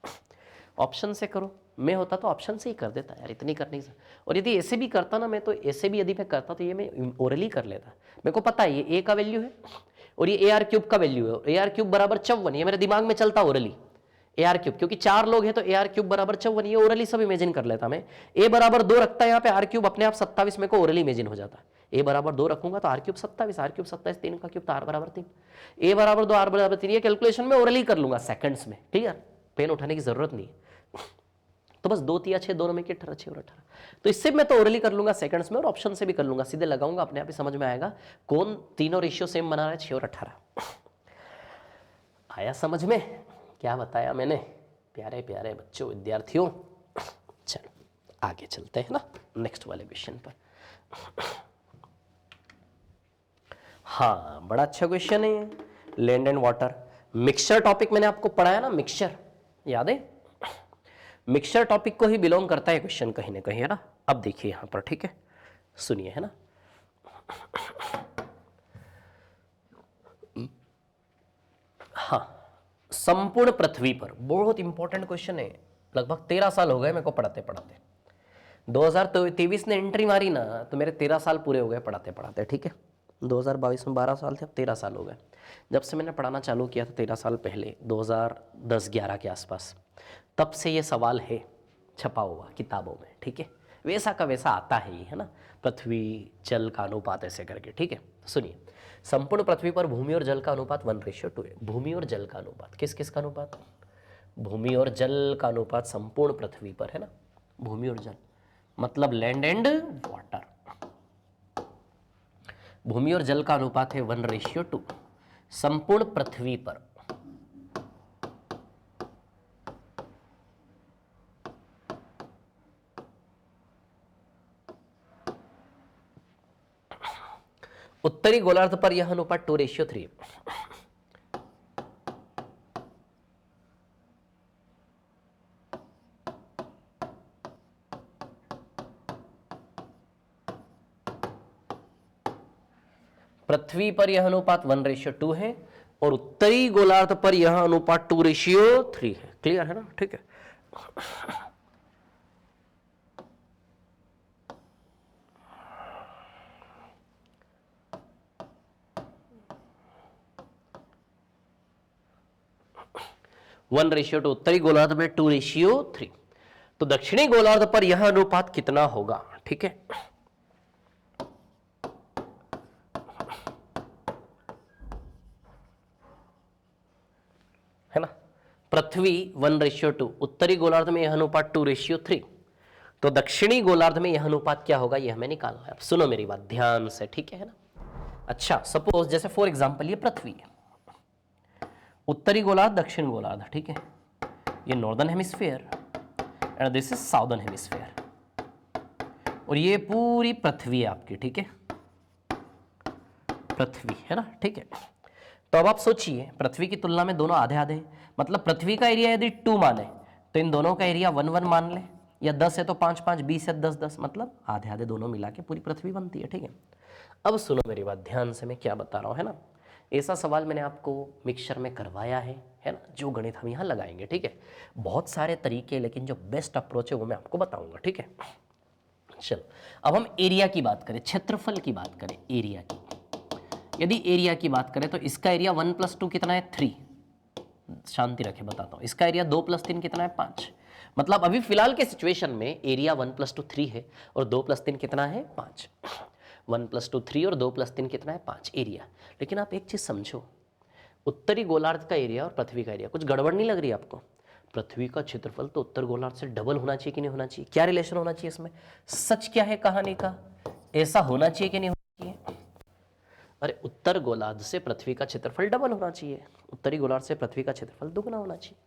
ऑप्शन से करो, मैं होता तो ऑप्शन से ही कर देता यार, इतनी करने से। और यदि ऐसे भी करता ना मैं, तो ऐसे भी यदि मैं करता तो ये मैं ओरली कर लेता। मेरे को पता है ये ए का वैल्यू है और ये ए आर क्यूब का वैल्यू है, ए आर क्यूब बराबर 54, ये मेरे दिमाग में चलता ओरली, ए आर क्यूब, क्योंकि 4 लोग हैं तो ए आर क्यूब बराबर 54, ये ओरली सब इमेजिन कर लेता मैं। ए बराबर 2 रखता है यहाँ पे, आर क्यूब अपने आप 27 मेरे को ओरली इमेजिन हो जाता। ए बराबर 2 रखूंगा तो आर क्यूब 27, आर क्यूब 27, 3 का क्यूब तो आर बराबर 3, ए बराबर 2 आर बराबर 3, ये कैलकुलेशन में ओरली कर लूंगा सेकंड्स में, क्लियर, पेन उठाने की जरूरत नहीं है। तो बस 2 तिया 6, दोनों में 18, 6 और 18, तो इससे मैं तो ओरली कर लूंगा सेकंड्स में, और ऑप्शन से भी कर लूंगा, सीधे लगाऊंगा, अपने आप ही समझ में आएगा कौन तीनों रेशियो सेम बना रहा है, 6 और 18। आया समझ में क्या बताया मैंने, प्यारे प्यारे बच्चों, विद्यार्थियों। चलो आगे चलते हैं ना नेक्स्ट वाले क्वेश्चन पर। हाँ, बड़ा अच्छा क्वेश्चन है ये, land and water mixture topic मैंने आपको पढ़ाया ना, मिक्सचर याद है, मिक्सचर टॉपिक को ही बिलोंग करता है क्वेश्चन कहीं ना कहीं, है ना। अब देखिए यहां पर, ठीक है, सुनिए, है ना। हाँ संपूर्ण पृथ्वी पर, बहुत इंपॉर्टेंट क्वेश्चन है, लगभग 13 साल हो गए मेरे को पढ़ाते पढ़ाते। 2023 ने एंट्री मारी ना तो मेरे 13 साल पूरे हो गए पढ़ाते पढ़ाते, ठीक है। 2022 में 12 साल थे, अब 13 साल हो गए। जब से मैंने पढ़ाना चालू किया था 13 साल पहले, 2010-11 के आसपास, तब से ये सवाल है छपा हुआ किताबों में, ठीक है। वैसा का वैसा आता है ये, है ना, पृथ्वी जल का अनुपात ऐसे करके, ठीक है। सुनिए, संपूर्ण पृथ्वी पर भूमि और जल का अनुपात 1:2 है। भूमि और जल का अनुपात, किस किस का अनुपात? भूमि और जल का अनुपात संपूर्ण पृथ्वी पर, है ना। भूमि और जल मतलब लैंड एंड वाटर। भूमि और जल का अनुपात है 1:2 संपूर्ण पृथ्वी पर। उत्तरी गोलार्ध पर यह अनुपात 2:3 है। पृथ्वी पर यह अनुपात 1:2 है और उत्तरी गोलार्ध पर यह अनुपात 2:3 है। क्लियर है ना, ठीक है। वन रेशियो टू, उत्तरी गोलार्ध में 2:3। तो दक्षिणी गोलार्ध पर यह अनुपात कितना होगा, ठीक है। है ना, पृथ्वी 1:2, उत्तरी गोलार्ध में यह अनुपात 2:3, तो दक्षिणी गोलार्ध में यह अनुपात क्या होगा, यह हमें निकालना है। अब सुनो मेरी बात ध्यान से, ठीक है ना। अच्छा, सपोज जैसे फॉर एग्जांपल ये पृथ्वी है, उत्तरी गोलार्ध दक्षिण गोलार्ध, ठीक है। ये northern hemisphere and this is southern hemisphere, और ये पूरी पृथ्वी है आपकी, ठीक है। पृथ्वी है ना, ठीक है। तो अब आप सोचिए, पृथ्वी की तुलना में दोनों आधे आधे, मतलब पृथ्वी का एरिया यदि 2 माने तो इन दोनों का एरिया 1-1 मान ले, या 10 है तो 5-5, 20 है 10-10, मतलब आधे आधे दोनों मिला के पूरी पृथ्वी बनती है, ठीक है। अब सुनो मेरी बात ध्यान से, मैं क्या बता रहा हूं, है ना। ऐसा सवाल मैंने आपको मिक्सचर में करवाया है ना, जो गणित हम यहाँ लगाएंगे, ठीक है। बहुत सारे तरीके, लेकिन जो बेस्ट अप्रोच है वो मैं आपको बताऊंगा, ठीक है। चलो, अब हम एरिया की बात करें, क्षेत्रफल की बात करें, एरिया की। यदि एरिया की बात करें तो इसका एरिया 1 + 2 कितना है, 3। शांति रखे, बताता हूं। इसका एरिया 2 + 3 कितना है, 5। मतलब अभी फिलहाल के सिचुएशन में एरिया 1 + 2 3 है और 2 + 3 कितना है, 5। 1 + 2 3 और 2 + 3 कितना है, 5 एरिया। लेकिन आप एक चीज समझो, उत्तरी गोलार्ध का एरिया और पृथ्वी का एरिया, कुछ गड़बड़ नहीं लग रही आपको? पृथ्वी का क्षेत्रफल तो उत्तर गोलार्ध से डबल होना चाहिए कि नहीं होना चाहिए? क्या रिलेशन होना चाहिए इसमें? सच क्या है कहानी का, ऐसा होना चाहिए कि नहीं होना चाहिए? अरे उत्तर गोलार्ध से पृथ्वी का क्षेत्रफल डबल होना चाहिए, उत्तरी गोलार्ध से पृथ्वी का क्षेत्रफल दुगना होना चाहिए।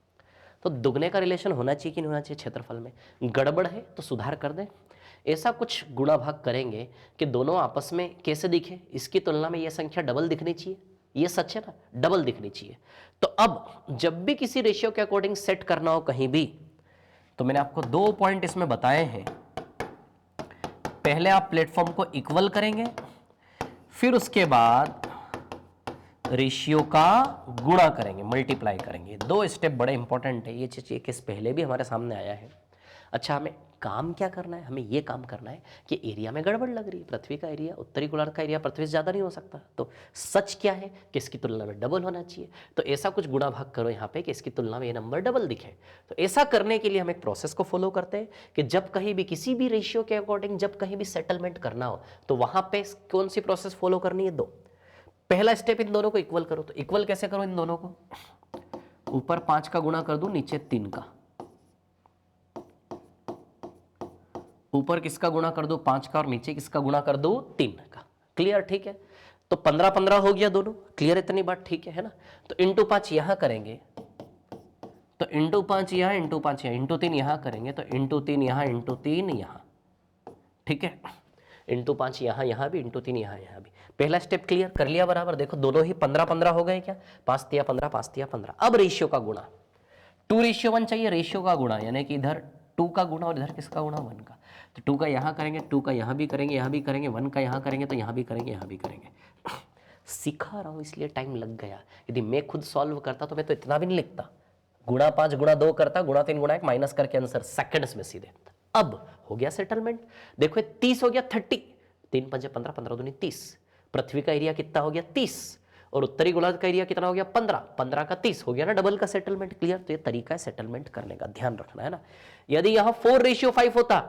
तो दुगने का रिलेशन होना चाहिए कि नहीं होना चाहिए क्षेत्रफल में? गड़बड़ है तो सुधार कर दें। ऐसा कुछ गुणा भाग करेंगे कि दोनों आपस में कैसे दिखे, इसकी तुलना में यह संख्या डबल दिखनी चाहिए। ये सच है ना, डबल दिखनी चाहिए। तो अब जब भी किसी रेशियो के अकॉर्डिंग सेट करना हो कहीं भी, तो मैंने आपको 2 पॉइंट इसमें बताए हैं। पहले आप प्लेटफॉर्म को इक्वल करेंगे, फिर उसके बाद रेशियो का गुणा करेंगे, मल्टीप्लाई करेंगे। 2 स्टेप बड़े इंपॉर्टेंट है। ये चीज केस पहले भी हमारे सामने आया है। अच्छा, हमें काम क्या करना है? हमें ये काम करना है कि एरिया में गड़बड़ लग रही है, पृथ्वी का एरिया, उत्तरी गोलार्ध का एरिया पृथ्वी से ज़्यादा नहीं हो सकता, तो सच क्या है कि इसकी तुलना में डबल होना चाहिए। तो ऐसा कुछ गुणा भाग करो यहाँ पे कि इसकी तुलना में ये नंबर डबल दिखे। तो ऐसा करने के लिए हम एक प्रोसेस को फॉलो करते हैं कि जब कहीं भी किसी भी रेशियो के अकॉर्डिंग जब कहीं भी सेटलमेंट करना हो तो वहाँ पे कौन सी प्रोसेस फॉलो करनी है? 2। पहला स्टेप, इन दोनों को इक्वल करो। तो इक्वल कैसे करो इन दोनों को? ऊपर 5 का गुणा कर दूं, नीचे 3 का। ऊपर किसका गुणा कर दो? 5 का, और नीचे किसका गुणा कर दो? 3 का। क्लियर, ठीक है। तो 15-15 हो गया दोनों। क्लियर इतनी बात, ठीक है ना। तो इंटू 5 यहां करेंगे, तो इंटू 5 यहां, इंटू 5 यहां, इंटू 3 यहां करेंगे, तो इंटू 3 यहां, इंटू 3 यहां, ठीक है। इंटू 5 यहां, यहां भी, इंटू 3 यहां, यहां भी। पहला स्टेप क्लियर कर लिया बराबर। देखो दोनों ही 15-15 हो गए क्या? 5 तिया 15, 5 तिया 15। अब रेशियो का गुणा, 2:1 चाहिए। रेशियो का गुणा यानी कि इधर 2 का गुणा और इधर किसका गुणा? 1 का। तो 2 का यहां करेंगे, 2 का यहां भी करेंगे, यहां भी करेंगे, 1 का यहां करेंगे, तो यहां भी करेंगे, यहां भी करेंगे। सिखा रहा हूं इसलिए टाइम लग गया। यदि मैं खुद सॉल्व करता तो मैं तो इतना भी नहीं लिखता, गुणा 5 गुणा 2 करता, गुणा 3 गुणा 1 माइनस करके आंसर सेकंड्स में सीधे। अब हो गया सेटलमेंट। देखो 30 हो गया 30, 3 पंजे 15, 15 दूनी 30। पृथ्वी का एरिया कितना हो गया 30, और उत्तरी गोलार्ध का एरिया कितना हो गया 15, 15 का 30 हो गया ना, डबल का सेटलमेंट। क्लियर? तो ये तरीका है सेटलमेंट करने का, ध्यान रखना है ना। यदि यहां 4:5 होता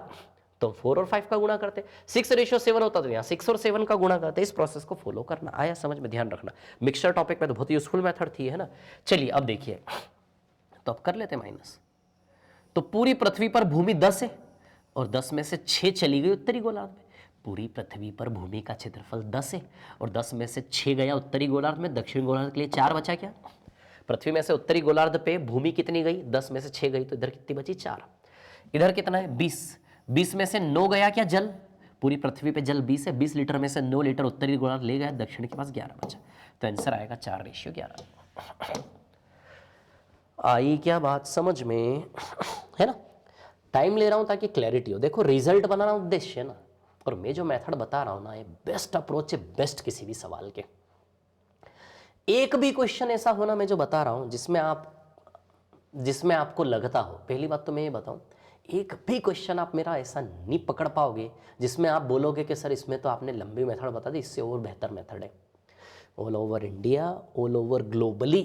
तो 4 और 5 का गुणा करते, 6:7 होता तो यहाँ 6 और 7 का गुणा करते। इस प्रोसेस को फॉलो करना। आया समझ में? ध्यान रखना। मिक्सचर टॉपिक में तो बहुत यूजफुल मेथड थी, है ना। चलिए अब देखिए, तो अब कर लेते माइनस। तो पूरी पृथ्वी पर भूमि 10 है और 10 में से 6 चली गई उत्तरी गोलार्ध में। पूरी पृथ्वी पर भूमि का क्षेत्रफल 10 है और 10 में से 6 गया उत्तरी गोलार्ध में। दक्षिण गोलार्ध के लिए 4 बचा। क्या पृथ्वी में से उत्तरी गोलार्ध पे भूमि कितनी गई? 10 में से 6 गई, तो इधर कितनी बची? 4। इधर कितना है? 20। 20 में से 9 गया क्या? जल। पूरी पृथ्वी पे जल 20 है, 20 लीटर में से 9 लीटर उत्तरी गोलार्ध ले गया, दक्षिण के पास 11 बचा। तो आंसर आएगा 4:11। आई क्या बात समझ में? है ना। टाइम ले रहा हूं ताकि क्लैरिटी हो। देखो रिजल्ट बनाना उद्देश्य है ना, और मैं जो मेथड बता रहा हूं ना, ये बेस्ट अप्रोच है, बेस्ट किसी भी सवाल के। एक भी क्वेश्चन ऐसा होना मैं जो बता रहा हूं जिसमें आपको लगता हो, पहली बात तो मैं ये बताऊं, एक भी क्वेश्चन आप मेरा ऐसा नहीं पकड़ पाओगे जिसमें आप बोलोगे कि सर इसमें तो आपने लंबी मेथड बता दी, इससे और बेहतर मेथड है। All over India, all over globally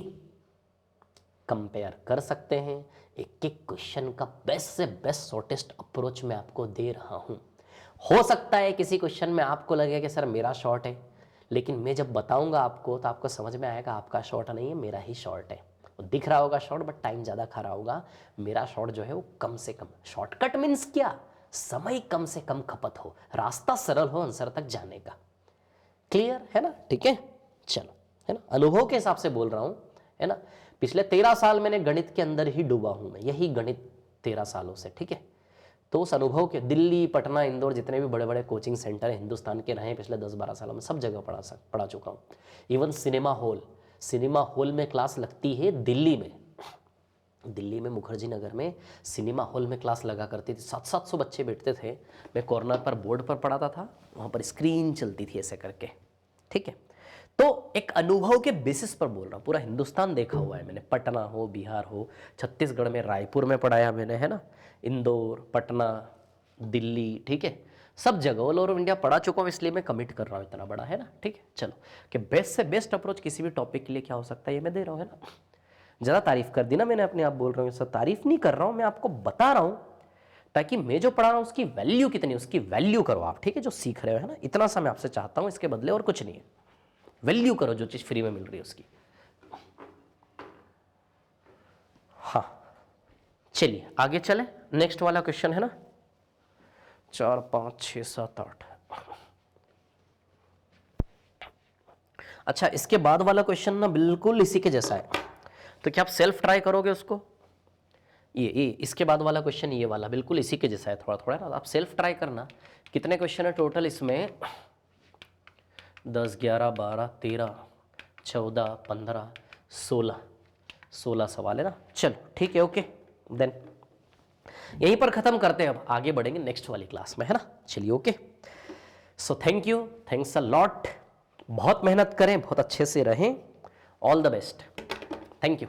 compare कर सकते हैं। एक एक क्वेश्चन का बेस्ट से बेस्ट शॉर्टेस्ट अप्रोच मैं आपको दे रहा हूं। हो सकता है किसी क्वेश्चन में आपको लगे कि सर मेरा शॉर्ट है, लेकिन मैं जब बताऊंगा आपको तो आपको समझ में आएगा आपका शॉर्ट नहीं है, मेरा ही शॉर्ट है। वो दिख रहा होगा शॉर्ट, बट टाइम ज़्यादा खा रहा होगा। मेरा शॉर्ट जो है वो कम से कम। शॉर्टकट मीन्स क्या? समय कम से कम खपत हो, रास्ता सरल हो आंसर तक जाने का। क्लियर है ना? ठीक है, चलो, है ना। अनुभव के हिसाब से बोल रहा हूं, है ना। पिछले 13 साल मैंने गणित के अंदर ही डूबा हूं मैं, यही गणित 13 सालों से, ठीक है। तो उस अनुभव के, दिल्ली, पटना, इंदौर, जितने भी बड़े बड़े कोचिंग सेंटर हैं हिंदुस्तान के रहे पिछले 10-12 सालों में, सब जगह पढ़ा चुका हूँ। इवन सिनेमा हॉल में क्लास लगती है दिल्ली में मुखर्जी नगर में सिनेमा हॉल में क्लास लगा करती थी। 700-700 बच्चे बैठते थे। मैं कॉर्नर पर बोर्ड पर पढ़ाता था, वहाँ पर स्क्रीन चलती थी ऐसे करके, ठीक है। तो एक अनुभव के बेसिस पर बोल रहा हूँ। पूरा हिंदुस्तान देखा हुआ है मैंने, पटना हो, बिहार हो, छत्तीसगढ़ में रायपुर में पढ़ाया मैंने, है ना, इंदौर, पटना, दिल्ली, ठीक है, सब जगह ऑल ओवर इंडिया पढ़ा चुका हूँ, इसलिए मैं कमिट कर रहा हूँ इतना बड़ा, है ना। ठीक है, चलो, कि बेस्ट से बेस्ट अप्रोच किसी भी टॉपिक के लिए क्या हो सकता है ये मैं दे रहा हूँ, है ना। ज़्यादा तारीफ कर दी ना मैंने अपने आप, बोल रहा हूँ सर तारीफ नहीं कर रहा हूँ, मैं आपको बता रहा हूँ ताकि मैं जो पढ़ा रहा हूँ उसकी वैल्यू कितनी है, उसकी वैल्यू करो आप, ठीक है, जो सीख रहे हो, है ना। इतना सा मैं आपसे चाहता हूँ, इसके बदले और कुछ नहीं है। वैल्यू करो जो चीज़ फ्री में मिल रही है उसकी। हाँ, चलिए आगे चले। नेक्स्ट वाला क्वेश्चन है ना, 4, 5, 6, 7, 8। अच्छा, इसके बाद वाला क्वेश्चन ना बिल्कुल इसी के जैसा है, तो क्या आप सेल्फ ट्राई करोगे उसको? ये इसके बाद वाला क्वेश्चन ये वाला बिल्कुल इसी के जैसा है, थोड़ा थोड़ा ना, आप सेल्फ ट्राई करना। कितने क्वेश्चन है टोटल इसमें? 10, 11, 12, 13, 14, 15, 16 सवाल है ना। चलो ठीक है, ओके, देन यहीं पर खत्म करते हैं, अब आगे बढ़ेंगे नेक्स्ट वाली क्लास में, है ना। चलिए, okay, so thank you, thanks a lot. बहुत मेहनत करें, बहुत अच्छे से रहें, all the best, thank you.